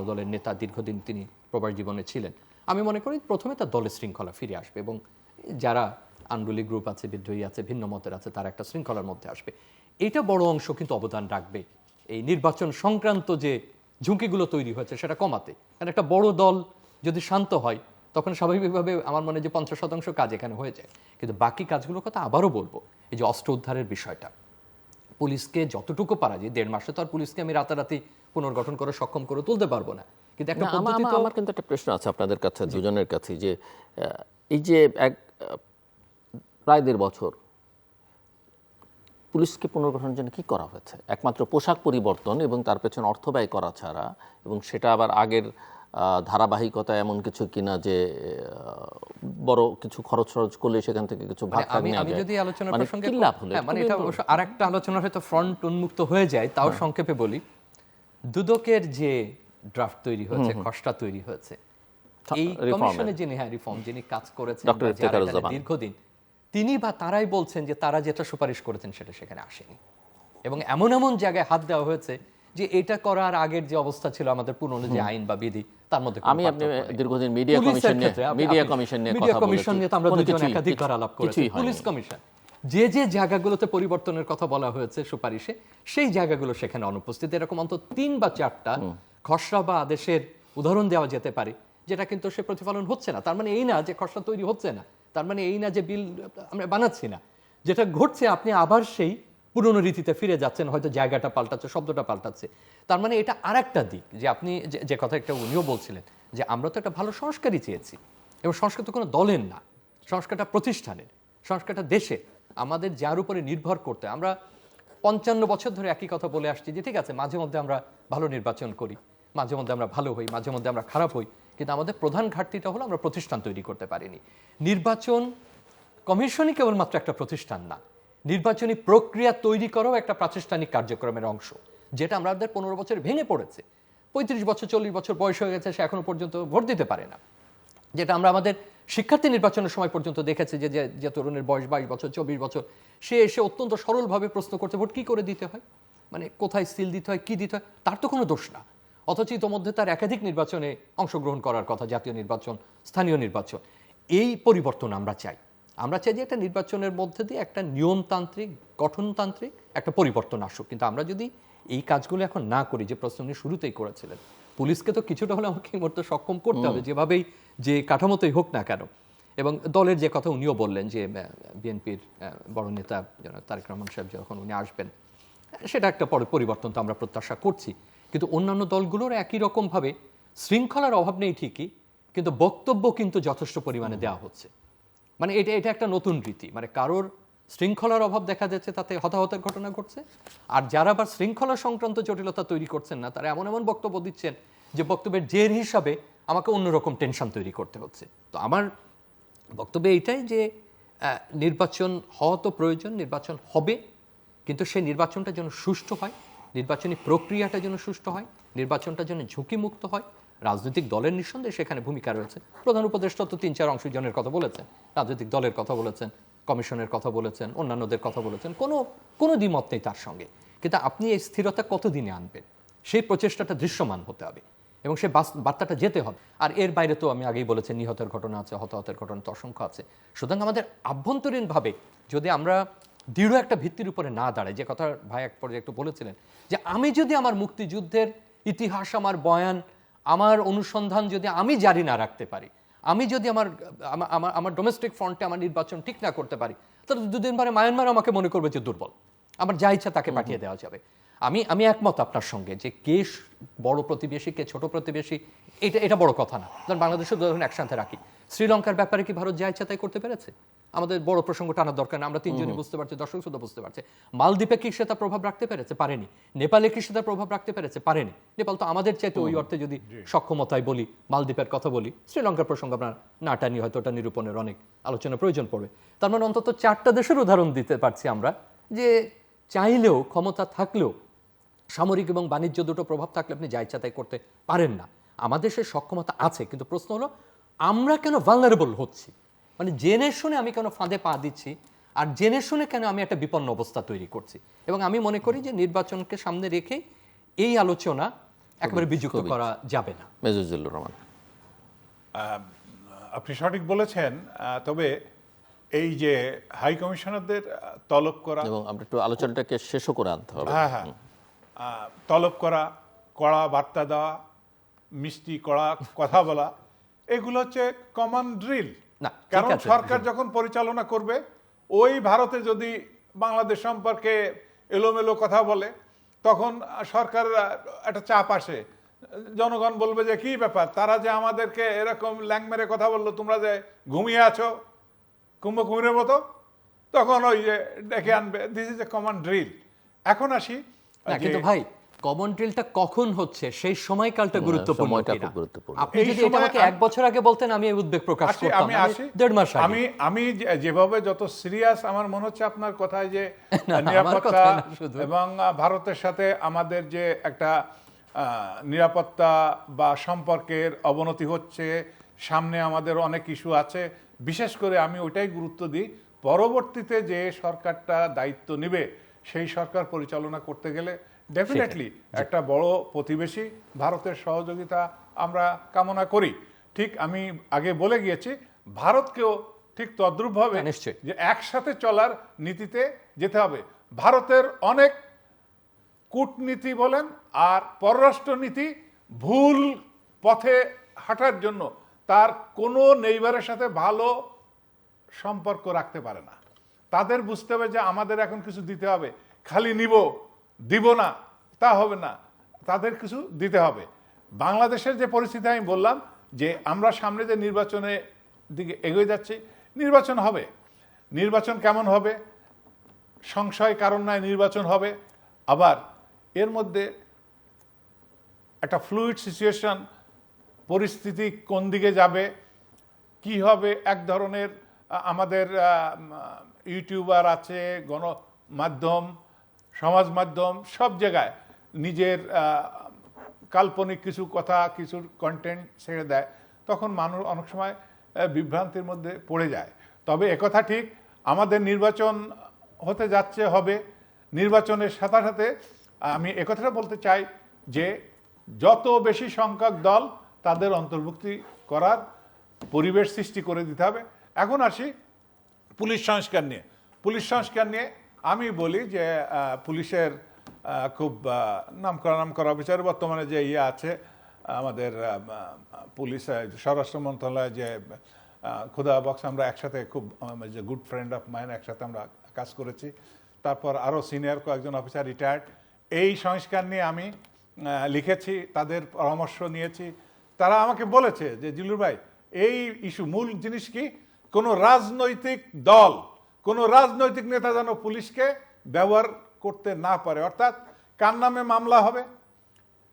দলের নেতা, দীর্ঘদিন তিনি প্রবাস জীবনে ছিলেন। আমি মনে করি প্রথমে তার দলের শৃঙ্খলা ফিরে আসবে এবং যারা আন্দোলিক গ্রুপ আছে, বিদ্রোহী আছে, ভিন্ন মতের আছে, তারা একটা শৃঙ্খলার মধ্যে আসবে। এটা বড় অংশ কিন্তু অবদান রাখবে এই নির্বাচন সংক্রান্ত যে ঝুঁকিগুলো তৈরি হয়েছে সেটা কমাতে। কারণ একটা বড় দল যদি শান্ত হয় তখন স্বাভাবিকভাবে আমার মনে হয় যে 50% কাজ এখানে হয়ে যায়। কিন্তু বাকি কাজগুলোর কথা আবারও বলবো, এই যে অস্ত্র উদ্ধারের বিষয়টা, পুলিশকে যতটুকু পারা যায়, 1.5 মাসে তো আর পুলিশকে আমি রাতারাতি পুনর্গঠন করে সক্ষম করে তুলতে পারবো না, কিন্তু একটা পদ্ধতি তো। আমার কিন্তু একটা প্রশ্ন আছে আপনাদের কাছে, দুজনের কাছে, যে এই যে প্রায় 1.5 বছর পুলিশকে পুনর্গঠনের জন্য কি করা হয়েছে? একমাত্র পোশাক পরিবর্তন এবং তার পেছনে অর্থ ব্যয় করা ছাড়া, এবং সেটা আবার আগের ধারাবাহিকতা এমন কিছু কিনা যে বড় কিছু খরচ করলে সেখান থেকে কিছু ভাগ আমি যদি আলোচনার প্রসঙ্গে মানে এটা আরেকটা আলোচনার হয়তো ফ্রন্ট উন্মুক্ত হয়ে যায়, তাও সংক্ষেপে বলি, দুদকের যে ড্রাফট তৈরি হয়েছে, খসড়া তৈরি হয়েছে, এই কমিশনে যিনি কাজ করেছেন দীর্ঘদিন, তিনি বা তারাই বলছেন যে তারা যেটা সুপারিশ করেছেন সেটা সেখানে আসেনি, এবং এমন এমন জায়গায় হাত দেওয়া হয়েছে যে এটা করার আগের যে অবস্থা ছিল আমাদের পুরনো যে আইন বা বিধি, তার মধ্যে আপনি দীর্ঘদিন মিডিয়া কমিশন নিয়ে আমরা দুজন একাধিকবার আলাপ করেছি। পুলিশ কমিশন যে জায়গাগুলোতে পরিবর্তনের কথা বলা হয়েছে সুপারিশে, সেই জায়গাগুলো সেখানে অনুপস্থিত। এরকম অন্তত 3 বা 4টা খসড়া বা আদেশের উদাহরণ দেওয়া যেতে পারে যেটা কিন্তু সে প্রতিফলন হচ্ছে না। তার মানে এই না যে খসড়া তৈরি হচ্ছে না, তার মানে এই না যে বিল আমরা বানাচ্ছি না। যেটা ঘটছে, আপনি আবার সেই পুরনো রীতিতে ফিরে যাচ্ছেন, হয়তো জায়গাটা পাল্টাচ্ছে, শব্দটা পাল্টাচ্ছে। তার মানে এটা আরেকটা দিক, যে আপনি যে কথা একটা উনিও বলছিলেন যে আমরা তো একটা ভালো সংস্কারই চেয়েছি, এবং সংস্কার তো কোনো দলের না, সংস্কারটা প্রতিষ্ঠানের, সংস্কারটা দেশের, আমাদের যার উপরে নির্ভর করতে। আমরা 55 বছর ধরে একই কথা বলে আসছি যে ঠিক আছে, মাঝে মধ্যে আমরা ভালো নির্বাচন করি, মাঝে মধ্যে আমরা ভালো হই, মাঝে মধ্যে আমরা খারাপ হই, কিন্তু আমাদের প্রধান ঘাটতিটা হলো আমরা প্রতিষ্ঠান তৈরি করতে পারিনি। নির্বাচন কমিশনই কেবলমাত্র একটা প্রতিষ্ঠান না, নির্বাচনী প্রক্রিয়া তৈরি করাও একটা প্রাতিষ্ঠানিক কার্যক্রমের অংশ, যেটা আমাদের 15 বছর ভেঙে পড়েছে। 35 বছর 40 বছর বয়স হয়ে গেছে, সে এখনো পর্যন্ত ভোট দিতে পারে না। যেটা আমরা আমাদের শিক্ষার্থী নির্বাচনের সময় পর্যন্ত দেখেছি যে তরুণের বয়স 22 বছর 24 বছর, সে এসে অত্যন্ত সরলভাবে প্রশ্ন করতে, ভোট কী করে দিতে হয়, মানে কোথায় সিল দিতে হয়, কী দিতে হয়, তার তো কোনো দোষ না। অথচ ইতোমধ্যে তার একাধিক নির্বাচনে অংশগ্রহণ করার কথা, জাতীয় নির্বাচন, স্থানীয় নির্বাচন। এই পরিবর্তন আমরা চাই যে একটা নির্বাচনের মধ্যে দিয়ে একটা নিয়মতান্ত্রিক, গঠনতান্ত্রিক একটা পরিবর্তন আসুক। কিন্তু আমরা যদি এই কাজগুলো এখন না করি, যে প্রশ্ন উনি শুরুতেই করেছিলেন, পুলিশকে তো কিছুটা হলে আমাকে এই মুহূর্তে সক্ষম করতে হবে, যেভাবেই যে কাঠামোতেই হোক না কেন। এবং দলের যে কথা উনিও বললেন যে বিএনপির বড় নেতা তারেক রহমান সাহেব যখন উনি আসবেন, সেটা একটা পরিবর্তন তো আমরা প্রত্যাশা করছি। কিন্তু অন্যান্য দলগুলোর একই রকমভাবে শৃঙ্খলার অভাব নেই ঠিকই, কিন্তু বক্তব্য কিন্তু যথেষ্ট পরিমাণে দেওয়া হচ্ছে। মানে এটা একটা নতুন রীতি, মানে কারোর শৃঙ্খলার অভাব দেখা যাচ্ছে, তাতে হতাহতের ঘটনা ঘটছে, আর যারা আবার শৃঙ্খলা সংক্রান্ত জটিলতা তৈরি করছেন না, তারা এমন এমন বক্তব্য দিচ্ছেন যে বক্তব্যের জের হিসাবে আমাকে অন্যরকম টেনশন তৈরি করতে হচ্ছে। তো আমার বক্তব্য এইটাই যে নির্বাচন হওয়া তো প্রয়োজন, নির্বাচন হবে, কিন্তু সেই নির্বাচনটা যেন সুষ্ঠু হয়, নির্বাচনী প্রক্রিয়াটা যেন সুষ্ঠু হয়, নির্বাচনটা যেন ঝুঁকিমুক্ত হয়। রাজনৈতিক দলের নিঃসন্দেহে সেখানে ভূমিকা রয়েছে। প্রধান উপদেষ্টা তো 3-4 অংশজনের কথা বলেছেন, রাজনৈতিক দলের কথা বলেছেন, কমিশনের কথা বলেছেন, অন্যান্যদের কথা বলেছেন, কোনো দ্বিমত নেই তার সঙ্গে। কিন্তু আপনি এই স্থিরতা কতদিনে আনবেন, সেই প্রচেষ্টাটা দৃশ্যমান হতে হবে এবং সেই বার্তাটা যেতে হবে। আর এর বাইরে তো আমি আগেই বলেছি নিহতের ঘটনা আছে, হতাহতের ঘটনা তো অসংখ্য আছে। সুতরাং আমাদের আভ্যন্তরীণভাবে যদি আমরা দৃঢ় একটা ভিত্তির উপরে না দাঁড়াই, যে কথা ভাই এক পর্যায়ে একটু বলেছিলেন, যে আমি যদি আমার মুক্তিযুদ্ধের ইতিহাস, আমার বয়ান, আমার অনুসন্ধান যদি আমি জারি না রাখতে পারি, আমি যদি আমার ডোমেস্টিক ফ্রন্টে আমার নির্বাচন ঠিক না করতে পারি, তাহলে দুদিন পরে মায়ানমার আমাকে মনে করবে যে দুর্বল, আমার যা ইচ্ছা তাকে পাঠিয়ে দেওয়া যাবে। আমি একমত আপনার সঙ্গে যে কে বড় প্রতিবেশী, কে ছোট প্রতিবেশী, এটা বড় কথা না। ধরুন বাংলাদেশের উদাহরণ একসাথে রাখি, শ্রীলঙ্কার ব্যাপারে কি ভারত যা ইচ্ছা তাই করতে পেরেছে? আমাদের বড় প্রসঙ্গ টানার দরকার না, আমরা তিনজনই বুঝতে পারছি, দর্শক শ্রোতা বুঝতে পারছে। মালদ্বীপে কি সে তার প্রভাব রাখতে পেরেছে? পারেনি। নেপালে কি সে তার প্রভাব রাখতে পেরেছে? পারেনি। নেপাল তো আমাদের চাইতে ওই অর্থে যদি সক্ষমতায় বলি, মালদ্বীপের কথা বলি, শ্রীলঙ্কার প্রসঙ্গ আপনার না টানি হয়তো ওটা নিরূপণের অনেক আলোচনা প্রয়োজন পড়বে। তার মানে অন্তত 4টা দেশের উদাহরণ দিতে পারছি আমরা, যে চাইলেও, ক্ষমতা থাকলেও, সামরিক এবং বাণিজ্য দুটো প্রভাব থাকলে আপনি যা ইচ্ছা তাই করতে পারেন না। আমাদের সে সক্ষমতা আছে, কিন্তু প্রশ্ন হলো আমরা কেন ভালনারেবল হচ্ছি, মানে জেনে শুনে আমি কেন ফাঁদে পা দিচ্ছি, আর জেনে শুনে কেন আমি একটা বিপন্ন অবস্থা তৈরি করছি। এবং আমি মনে করি যে নির্বাচনকে সামনে রেখে এই আলোচনা একেবারে বিযুক্ত করা যাবে না। মেজজুল্লুর রহমান, আপনি সঠিক বলেছেন, তবে এই যে হাই কমিশনারদের তলব করা, এবং আমরা একটু আলোচনাটাকে শেষও করে আনতে হবে। হ্যাঁ হ্যাঁ, তলব করা, কড়া বার্তা দেওয়া, মিষ্টি কড়া কথা বলা, এগুলো হচ্ছে কমন ড্রিল। না, ঠিক কারণ আছে। সরকার যখন পরিচালনা করবে, ওই ভারতে যদি বাংলাদেশ সম্পর্কে এলোমেলো কথা বলে, তখন সরকার একটা চাপ আসে, জনগণ বলবে যে কি ব্যাপার, তারা যে আমাদেরকে এরকম ল্যাং মেরে কথা বললো, তোমরা যে ঘুমিয়ে আছো কুম্ভকুমিরের মতো, তখন ওই যে ডেকে আনবে। This is a common drill. এখন আসি, না, কিন্তু ভাই কমন ড্রিলটা কখন হচ্ছে সেই সময়কালটা গুরুত্বপূর্ণ সময়টা কিনা? খুব গুরুত্বপূর্ণ। আপনি এই যদি এটা সময় আমাকে 1 বছর আগে বলতেন আমি এই উদ্বেগ প্রকাশ করতাম। আমি আসি 1.5 মাস আগে। আমি যেভাবে যত সিরিয়াস আমার মনে হচ্ছে আপনার কথায়, যে না, আমার নিরাপত্তা কথায় না শুধু। এবং ভারতের সাথে আমাদের যে একটা নিরাপত্তা বা সম্পর্কের অবনতি হচ্ছে, সামনে আমাদের অনেক ইস্যু আছে, বিশেষ করে আমি ওইটাই গুরুত্ব দিই, পরবর্তীতে যে সরকারটা দায়িত্ব নেবে, সেই সরকার পরিচালনা করতে গেলে ডেফিনেটলি একটা বড় প্রতিবেশী ভারতের সহযোগিতা আমরা কামনা করি। ঠিক আমি আগে বলে গিয়েছি, ভারতকেও ঠিক তদ্রূপভাবে নিশ্চয়ই। যে একসাথে চলার নীতিতে যেতে হবে। ভারতের অনেক কূটনীতি বলেন আর পররাষ্ট্রনীতি ভুল পথে হাঁটার জন্য তার কোনো নেইবারের সাথে ভালো সম্পর্ক রাখতে পারে না। তাদের বুঝতে হবে যে আমাদের এখন কিছু দিতে হবে, খালি নিব দিব না তা হবে না, তাদের কিছু দিতে হবে। বাংলাদেশের যে পরিস্থিতি আমি বললাম, যে আমরা সামনে যে নির্বাচনের দিকে এগিয়ে যাচ্ছি, নির্বাচন হবে। নির্বাচন কেমন হবে, সংশয় কারণ নাই, নির্বাচন হবে। আবার এর মধ্যে একটা ফ্লুইড সিচুয়েশন, পরিস্থিতি কোন দিকে যাবে, কি হবে, এক ধরনের আমাদের ইউটিউবার আছে, গণমাধ্যম, সমাজ মাধ্যম, সব জায়গায় নিজের কাল্পনিক কিছু কথা, কিছু কন্টেন্ট ছেড়ে দেয়, তখন মানুষ অনেক সময় বিভ্রান্তির মধ্যে পড়ে যায়। তবে একথা ঠিক, আমাদের নির্বাচন হতে যাচ্ছে, হবে। নির্বাচনের সাথে সাথে আমি একথাটা বলতে চাই যে যত বেশি সংখ্যক দল, তাদের অন্তর্ভুক্তি করার পরিবেশ সৃষ্টি করে দিতে হবে। এখন আসি পুলিশ সংস্কার নিয়ে। পুলিশ সংস্কার নিয়ে আমি বলি যে পুলিশের খুব নাম করা অফিসার বর্তমানে যে আছে আমাদের পুলিশ স্বরাষ্ট্র মন্ত্রণালয়, যে খুদা বক্স, আমরা একসাথে খুব যে গুড ফ্রেন্ড অফ মাইন, একসাথে আমরা কাজ করেছি। তারপর আরও সিনিয়র কয়েকজন অফিসার রিটায়ার্ড। এই সংস্কার নিয়ে আমি লিখেছি, তাদের পরামর্শ নিয়েছি। তারা আমাকে বলেছে যে জিল্লুর ভাই, এই ইস্যু মূল জিনিস কি, কোনো রাজনৈতিক দল, কোনো রাজনৈতিক নেতা যেন পুলিশকে ব্যবহার করতে না পারে। অর্থাৎ কার নামে মামলা হবে,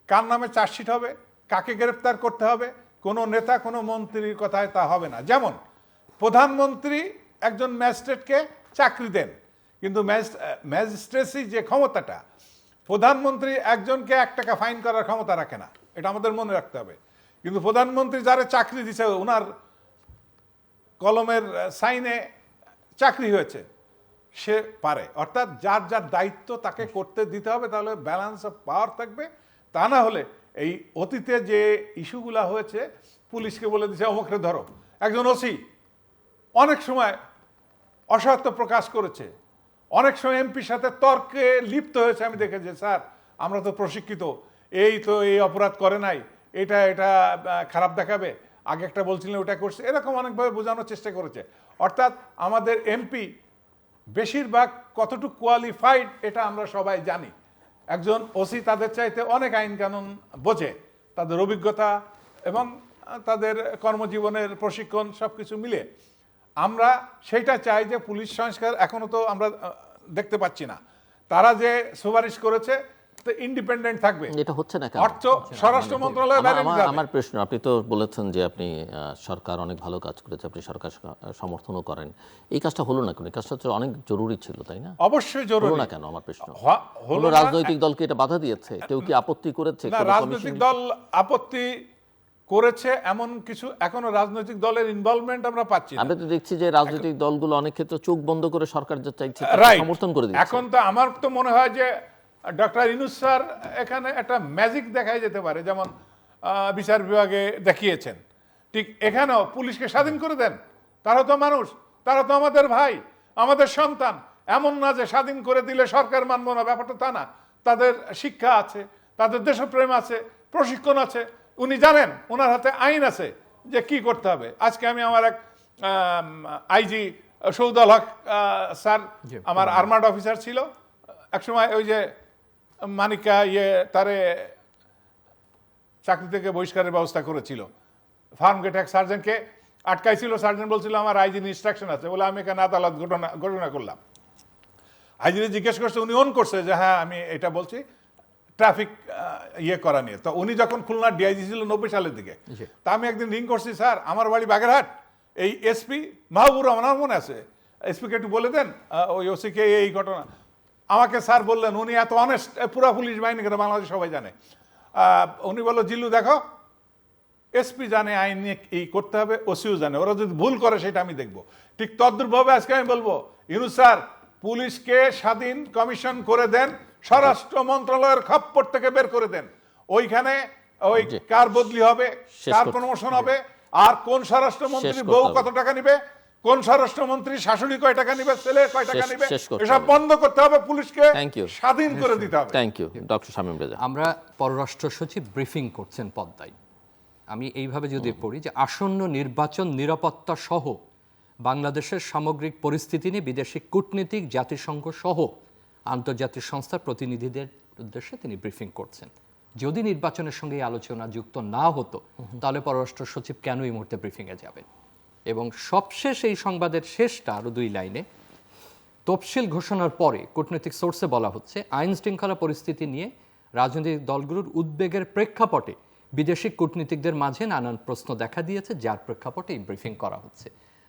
কার নামে চার্জশিট হবে, কাকে গ্রেপ্তার করতে হবে, কোনো নেতা কোনো মন্ত্রীর কথায় তা হবে না। যেমন প্রধানমন্ত্রী একজন ম্যাজিস্ট্রেটকে চাকরি দেন, কিন্তু ম্যাজিস্ট্রেসি যে ক্ষমতাটা, প্রধানমন্ত্রী একজনকে 1 টাকা ফাইন করার ক্ষমতা রাখে না, এটা আমাদের মনে রাখতে হবে। কিন্তু প্রধানমন্ত্রী যারা চাকরি দিছে ওনার কলমের সাইনে চাকরি হয়েছে, সে পারে। অর্থাৎ যার যার দায়িত্ব তাকে করতে দিতে হবে, তাহলে ব্যালেন্স অফ পাওয়ার থাকবে। তা না হলে এই অতীতে যে ইস্যুগুলা হয়েছে, পুলিশকে বলে দিচ্ছে অমুকরে ধরো, একজন ওসি অনেক সময় অসহায়ত্ব প্রকাশ করেছে, অনেক সময় এমপির সাথে তর্কে লিপ্ত হয়েছে। আমি দেখেছি, স্যার আমরা তো প্রশিক্ষিত, এই তো এই অপরাধ করে নাই, এটা খারাপ দেখাবে, আগে একটা বলছিলেন ওটা করছে, এরকম অনেকভাবে বোঝানোর চেষ্টা করেছে। অর্থাৎ আমাদের এমপি বেশিরভাগ কতটুকু কোয়ালিফাইড এটা আমরা সবাই জানি। একজন ওসি তাদের চাইতে অনেক আইন কানুন বোঝে, তাদের অভিজ্ঞতা এবং তাদের কর্মজীবনের প্রশিক্ষণ সব কিছু মিলে। আমরা সেটা চাই যে পুলিশ সংস্কার এখনো তো আমরা দেখতে পাচ্ছি না। তারা যে সুপারিশ করেছে তো ইন্ডিপেন্ডেন্ট থাকবে, এটা হচ্ছে না কেন? অর্থ স্বরাষ্ট্র মন্ত্রণালয় বাইরে নিতে হবে। আমার প্রশ্ন, আপনি তো বলেছেন যে আপনি সরকার অনেক ভালো কাজ করেছে, আপনি সরকার সমর্থনও করেন, এই কাজটা হলো না কেন? এই কাজটা তো অনেক জরুরি ছিল, তাই না? অবশ্যই হলো জরুরি না কেন আমার প্রশ্ন। হলো কোনো না, রাজনৈতিক দলকে এটা বাধা দিয়েছে? কেউ কি আপত্তি করেছে? না, কোনো রাজনৈতিক দল আপত্তি করেছে এমন কিছু এখনো রাজনৈতিক দলের ইনভলভমেন্ট আমরা পাচ্ছি না। আমরা তো দেখছি যে রাজনৈতিক দলগুলো অনেক ক্ষেত্রে চোখ বন্ধ করে সরকার যা চাইছে তাকে রাইট, সমর্থন করে দিচ্ছে। এখন তো আমার তো মনে হয় যে ডক্টর ইউনূস স্যার এখানে একটা ম্যাজিক দেখাই যেতে পারে, যেমন বিচার বিভাগে দেখিয়েছেন। ঠিক এখানেও পুলিশকে স্বাধীন করে দেন, তারা তো মানুষ, তারা তো আমাদের ভাই, আমাদের সন্তান। এমন না যে স্বাধীন করে দিলে সরকার মানব না, ব্যাপারটা তা না। তাদের শিক্ষা আছে, তাদের দেশপ্রেম আছে, প্রশিক্ষণ আছে, উনি জানেন, ওনার হাতে আইন আছে যে কি করতে হবে। আজকে আমি আমার এক আইজি সৌদাল হক স্যার, আমার আর্মার্ড অফিসার ছিল, একসময় ওই যে মানিকা তারে চাকরি থেকে বহিষ্কারের ব্যবস্থা করেছিল, ফার্ম গেট এক সার্জেন্টকে আটকাইছিল। সার্জেন্ট বলছিল আমার আইজির ইনস্ট্রাকশন আছে, বলে আমি এখানে আদালত ঘোষণা করলাম। আইজিরে জিজ্ঞেস করছে, উনি অন করছে যে হ্যাঁ আমি এটা বলছি ট্রাফিক করা নিয়ে। তো উনি যখন খুলনার ডিআইজি ছিল 90 সালের দিকে, তা আমি একদিন রিং করছি, স্যার আমার বাড়ি বাগেরহাট, এই এসপি মাহবুর রহমান, আমার মনে আছে, এসপিকে একটু বলে দেন ওই ওসিকে এই ঘটনা। আমাকে স্যার বললেন, উনি এত অনেস্ট, পুরা পুলিশ বাহিনী করে বাংলাদেশ সবাই জানে। উনি বললো, জিল্লু দেখো, এসপি জানে আইন নিয়ে এই করতে হবে, ওসিও জানে, ওরা যদি ভুল করে সেটা আমি দেখবো। ঠিক তদ্রুপভাবে আজকে আমি বলবো, ইউনূস স্যার পুলিশকে স্বাধীন কমিশন করে দেন, স্বরাষ্ট্র মন্ত্রণালয়ের খপ্পর থেকে বের করে দেন। ওইখানে ওই কার বদলি হবে, কার প্রমোশন হবে, আর কোন স্বরাষ্ট্রমন্ত্রী বউ কত টাকা নিবে, কোন স্বরাষ্ট্রমন্ত্রী শাশুড়ি কয় টাকা নিবে, ছেলে কয় টাকা নিবে, এসব বন্ধ করতে হবে, পুলিশকে স্বাধীন করে দিতে হবে। Thank you doctor Shamim Reza. আমরা পররাষ্ট্র সচিব ব্রিফিং করছেন পদ্মায়, আমি এইভাবে যদি পড়ি যে আসন্ন নির্বাচন নিরাপত্তা সহ বাংলাদেশের সামগ্রিক পরিস্থিতি নিয়ে বিদেশি কূটনীতিক, জাতিসংঘ সহ আন্তর্জাতিক সংস্থার প্রতিনিধিদের উদ্দেশ্যে তিনি ব্রিফিং করছেন। যদি নির্বাচনের সঙ্গে এই আলোচনা যুক্ত না হতো তাহলে পররাষ্ট্র সচিব কেন এই মুহূর্তে ব্রিফিংয়ে যাবেন? এবং সবশেষ এই সংবাদের শেষটা আরও 2 লাইনে, তফসিল ঘোষণার পরে কূটনৈতিক সোর্সে বলা হচ্ছে আইন শৃঙ্খলা পরিস্থিতি নিয়ে রাজনৈতিক দলগুলোর উদ্বেগের প্রেক্ষাপটে বিদেশি কূটনীতিকদের মাঝে নানান প্রশ্ন দেখা দিয়েছে, যার প্রেক্ষাপটে এই ব্রিফিং করা হচ্ছে।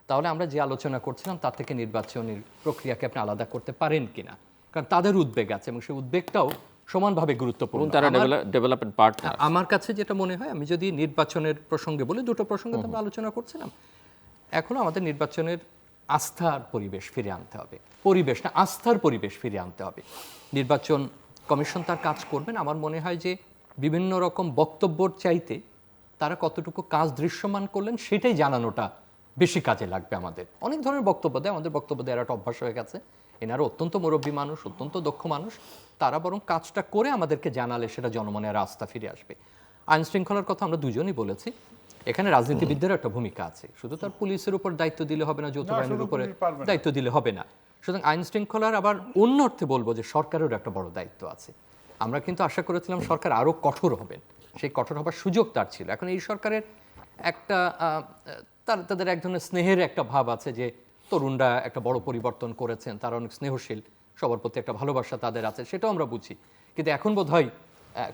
তাহলে আমরা যে আলোচনা করছিলাম তার থেকে নির্বাচনের প্রক্রিয়াকে আপনি আলাদা করতে পারেন কিনা, কারণ তাদের উদ্বেগ আছে এবং সেই উদ্বেগটাও সমানভাবে গুরুত্বপূর্ণ। ডেভেলপমেন্ট পার্টনার আমার কাছে যেটা মনে হয়, আমি যদি নির্বাচনের প্রসঙ্গে বলি, 2টো প্রসঙ্গে তো আমরা আলোচনা করছিলাম, এখনো আমাদের নির্বাচনের আস্থার পরিবেশ ফিরে আনতে হবে, পরিবেশ না আস্থার পরিবেশ ফিরে আনতে হবে। নির্বাচন কমিশন তার কাজ করবেন। আমার মনে হয় যে বিভিন্ন রকম বক্তব্যর চাইতে তারা কতটুকু কাজ দৃশ্যমান করলেন সেটাই জানানোটা বেশি কাজে লাগবে। আমাদের অনেক ধরনের বক্তব্য দেয়, আমাদের বক্তব্য দেওয়ার একটা অভ্যাস হয়ে গেছে। এনারা অত্যন্ত মুরব্বী মানুষ, অত্যন্ত দক্ষ মানুষ, তারা বরং কাজটা করে আমাদেরকে জানালে সেটা জনমনের আস্থা ফিরে আসবে। আইন শৃঙ্খলার কথা আমরা দুজনই বলেছি, এখানে রাজনীতিবিদদের একটা ভূমিকা আছে। শুধু তার পুলিশের উপর দায়িত্ব দিলে হবে না, যৌথ বাহিনীর উপরে দায়িত্ব দিলে হবে না। সুতরাং আইন শৃঙ্খলার আবার অন্য অর্থে বলবো যে সরকারেরও একটা বড় দায়িত্ব আছে। আমরা কিন্তু আশা করেছিলাম সরকার আরও কঠোর হবেন, সেই কঠোর হবার সুযোগ তার ছিল। এখন এই সরকারের একটা তাদের এক ধরনের স্নেহের একটা ভাব আছে যে তরুণরা একটা বড় পরিবর্তন করেছেন, তারা অনেক স্নেহশীল, সবার প্রতি একটা ভালোবাসা তাদের আছে, সেটাও আমরা বুঝি। কিন্তু এখন বোধহয়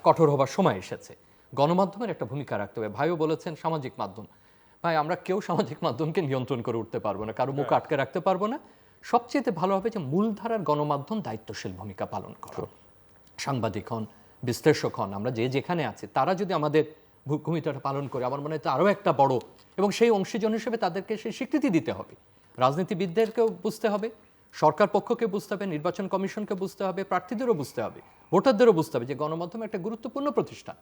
কঠোর হবার সময় এসেছে। গণমাধ্যমের একটা ভূমিকা রাখতে হবে। ভাইও বলেছেন সামাজিক মাধ্যম, ভাই আমরা কেউ সামাজিক মাধ্যমকে নিয়ন্ত্রণ করে উঠতে পারবো না, কারো মুখ আটকে রাখতে পারবো না। সবচেয়ে ভালো হবে যে মূলধারার গণমাধ্যম দায়িত্বশীল ভূমিকা পালন করে, সাংবাদিক হন, বিশ্লেষক হন, আমরা যে যেখানে আছি তারা যদি আমাদের ভূমিকাটা পালন করে, আমার মনে হয় তো আরও একটা বড়, এবং সেই অংশীজন হিসেবে তাদেরকে সেই স্বীকৃতি দিতে হবে। রাজনীতিবিদদেরকেও বুঝতে হবে, সরকার পক্ষকে বুঝতে হবে, নির্বাচন কমিশনকে বুঝতে হবে, প্রার্থীদেরও বুঝতে হবে, ভোটারদেরও বুঝতে হবে যে গণমাধ্যম একটা গুরুত্বপূর্ণ প্রতিষ্ঠান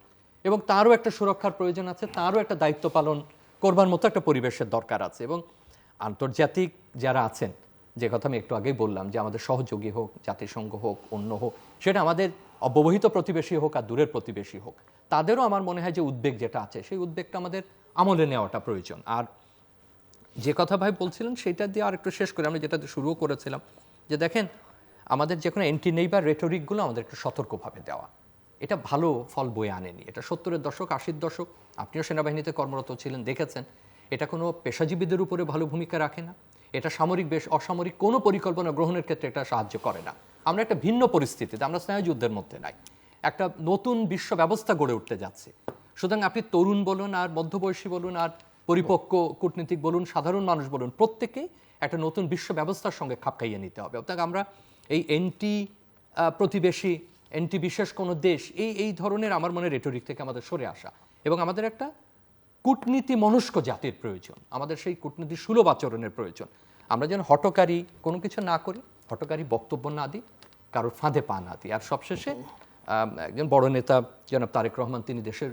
এবং তারও একটা সুরক্ষার প্রয়োজন আছে, তারও একটা দায়িত্ব পালন করবার মতো একটা পরিবেশের দরকার আছে। এবং আন্তর্জাতিক যারা আছেন, যে কথা আমি একটু আগেই বললাম, যে আমাদের সহযোগী হোক, জাতিসংঘ হোক, অন্য হোক, সেটা আমাদের অব্যবহিত প্রতিবেশী হোক আর দূরের প্রতিবেশী হোক, তাদেরও আমার মনে হয় যে উদ্বেগ যেটা আছে সেই উদ্বেগটা আমাদের আমলে নেওয়াটা প্রয়োজন। আর যে কথা ভাই বলছিলেন সেটা দিয়ে আর একটু শেষ করে আমরা যেটা শুরুও করেছিলাম, যে দেখেন আমাদের যে কোনো অ্যান্টি নেইবার রেটরিকগুলো আমাদের একটু সতর্কভাবে দেওয়া, এটা ভালো ফল বয়ে আনেনি। এটা 70-এর দশক, 80-র দশক, আপনিও সেনাবাহিনীতে কর্মরত ছিলেন, দেখেছেন এটা কোনো পেশাজীবীদের উপরে ভালো ভূমিকা রাখে না, এটা সামরিক বেশ অসামরিক কোনো পরিকল্পনা গ্রহণের ক্ষেত্রে এটা সাহায্য করে না। আমরা একটা ভিন্ন পরিস্থিতিতে, আমরা স্নায়ুযুদ্ধের মধ্যে নাই, একটা নতুন বিশ্ব ব্যবস্থা গড়ে উঠতে যাচ্ছে। সুতরাং আপনি তরুণ বলুন আর মধ্যবয়সী বলুন আর পরিপক্ক কূটনীতিক বলুন, সাধারণ মানুষ বলুন, প্রত্যেকে একটা নতুন বিশ্ব ব্যবস্থার সঙ্গে খাপ খাইয়ে নিতে হবে। অর্থাৎ আমরা এই এন্টি প্রতিবেশী, এন্টি বিশেষ কোনো দেশ, এই ধরনের আমার মনে রেটরিক থেকে আমাদের সরে আসা, এবং আমাদের একটা কূটনীতি মনস্ক জাতির প্রয়োজন, আমাদের সেই কূটনীতি সুলভ আচরণের প্রয়োজন। আমরা যেন হঠকারী কোনো কিছু না করি, হঠকারী বক্তব্য না দিই, কারোর ফাঁদে পা না দিই। আর সবশেষে একজন বড় নেতা জনাব তারেক রহমান, তিনি দেশের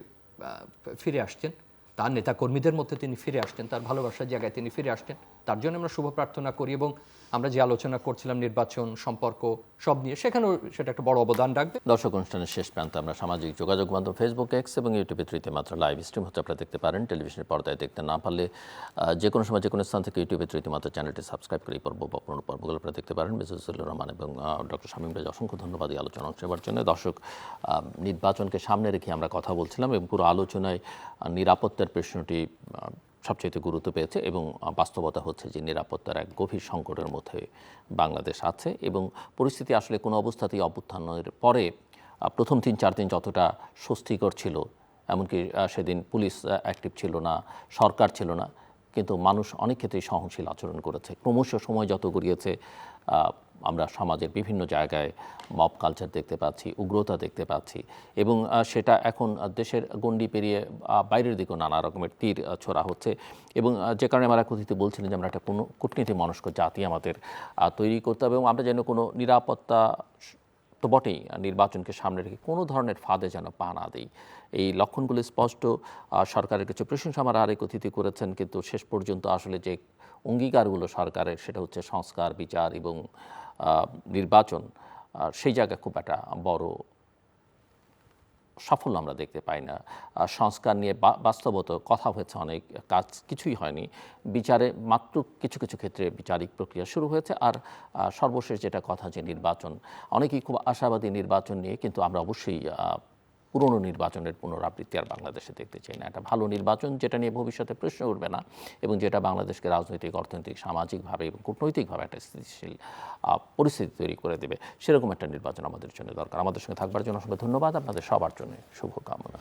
ফিরে আসছেন, তার নেতা কর্মীদের মধ্যে তিনি ফিরে আসছেন, তার ভালোবাসার জায়গায় তিনি ফিরে আসছেন, তার জন্য আমরা শুভ প্রার্থনা করি। এবং আমরা যে আলোচনা করছিলাম নির্বাচন সম্পর্ক সব নিয়ে, সেখানেও সেটা একটা বড় অবদান রাখবে। দর্শক, অনুষ্ঠানের শেষ প্রান্তে আমরা সামাজিক যোগাযোগ মাধ্যম ফেসবুক, এক্স এবং ইউটিউবে তৃতীয় মাত্রা লাইভ স্ট্রিম হচ্ছে, আপনারা দেখতে পারেন। টেলিভিশনের পর্দায় দেখতে না পারলে যে কোনো সময় যে কোনো স্থান থেকে ইউটিউবে তৃতীয় মাত্রা চ্যানেলটি সাবস্ক্রাইব করে এই পর্ব বা পুরনো পর্বগুলো আপনারা দেখতে পারেন। মিসেসুল্লুর রহমান এবং ডক্টর শামীম রাজ, অসংখ্য ধন্যবাদ এই আলোচনা অংশ নেওয়ার জন্য। দর্শক, নির্বাচনকে সামনে রেখে আমরা কথা বলছিলাম এবং পুরো আলোচনায় নিরাপত্তার প্রশ্নটি সবচেয়ে গুরুত্ব পেয়েছে এবং বাস্তবতা হচ্ছে যে নিরাপত্তার এক গভীর সংকটের মধ্যে বাংলাদেশ আছে এবং পরিস্থিতি আসলে কোনো অবস্থাতেই অভ্যুত্থানের পরে প্রথম 3-4 দিন যতটা স্বস্তিকর ছিল, এমনকি সেদিন পুলিশ অ্যাক্টিভ ছিল না, সরকার ছিল না, কিন্তু মানুষ অনেক ক্ষেত্রেই সহনশীল আচরণ করেছে। ক্রমশ সময় যত গড়িয়েছে আমরা সমাজের বিভিন্ন জায়গায় মব কালচার দেখতে পাচ্ছি, উগ্রতা দেখতে পাচ্ছি এবং সেটা এখন দেশের গণ্ডি পেরিয়ে বাইরের দিকেও নানা রকমের তীর ছোড়া হচ্ছে। এবং যে কারণে আমরা কথিত বলছিলেন যে আমরা একটা কোনো কূটনীতি মনস্ক জাতি আমাদের তৈরি করতে হবে এবং আমরা যেন কোনো নিরাপত্তা তো বটেই, নির্বাচনকে সামনে রেখে কোনো ধরনের ফাঁদে যেন পা না দিই। এই লক্ষণগুলো স্পষ্ট। সরকারের কিছু প্রশংসা আমার আরেক অতিথি করেছেন, কিন্তু শেষ পর্যন্ত আসলে যে অঙ্গীকারগুলো সরকারের, সেটা হচ্ছে সংস্কার, বিচার এবং নির্বাচন, সেই জায়গায় খুব একটা বড় সাফল্য আমরা দেখতে পাই না। সংস্কার নিয়ে বাস্তবত কথা হয়েছে অনেক, কাজ কিছুই হয়নি। বিচারে মাত্র কিছু কিছু ক্ষেত্রে বিচারিক প্রক্রিয়া শুরু হয়েছে। আর সর্বশেষ যেটা কথা, যে নির্বাচন, অনেকেই খুব আশাবাদী নির্বাচন নিয়ে, কিন্তু আমরা অবশ্যই পুরনো নির্বাচনের পুনরাবৃত্তি আর বাংলাদেশে দেখতে চাই না। একটা ভালো নির্বাচন যেটা নিয়ে ভবিষ্যতে প্রশ্ন উঠবে না এবং যেটা বাংলাদেশকে রাজনৈতিক, অর্থনৈতিক, সামাজিকভাবে এবং কূটনৈতিকভাবে একটা স্থিতিশীল পরিস্থিতি তৈরি করে দেবে, সেরকম একটা নির্বাচন আমাদের জন্য দরকার। আমাদের সঙ্গে থাকবার জন্য অসংখ্য ধন্যবাদ। আপনাদের সবার জন্য শুভকামনা।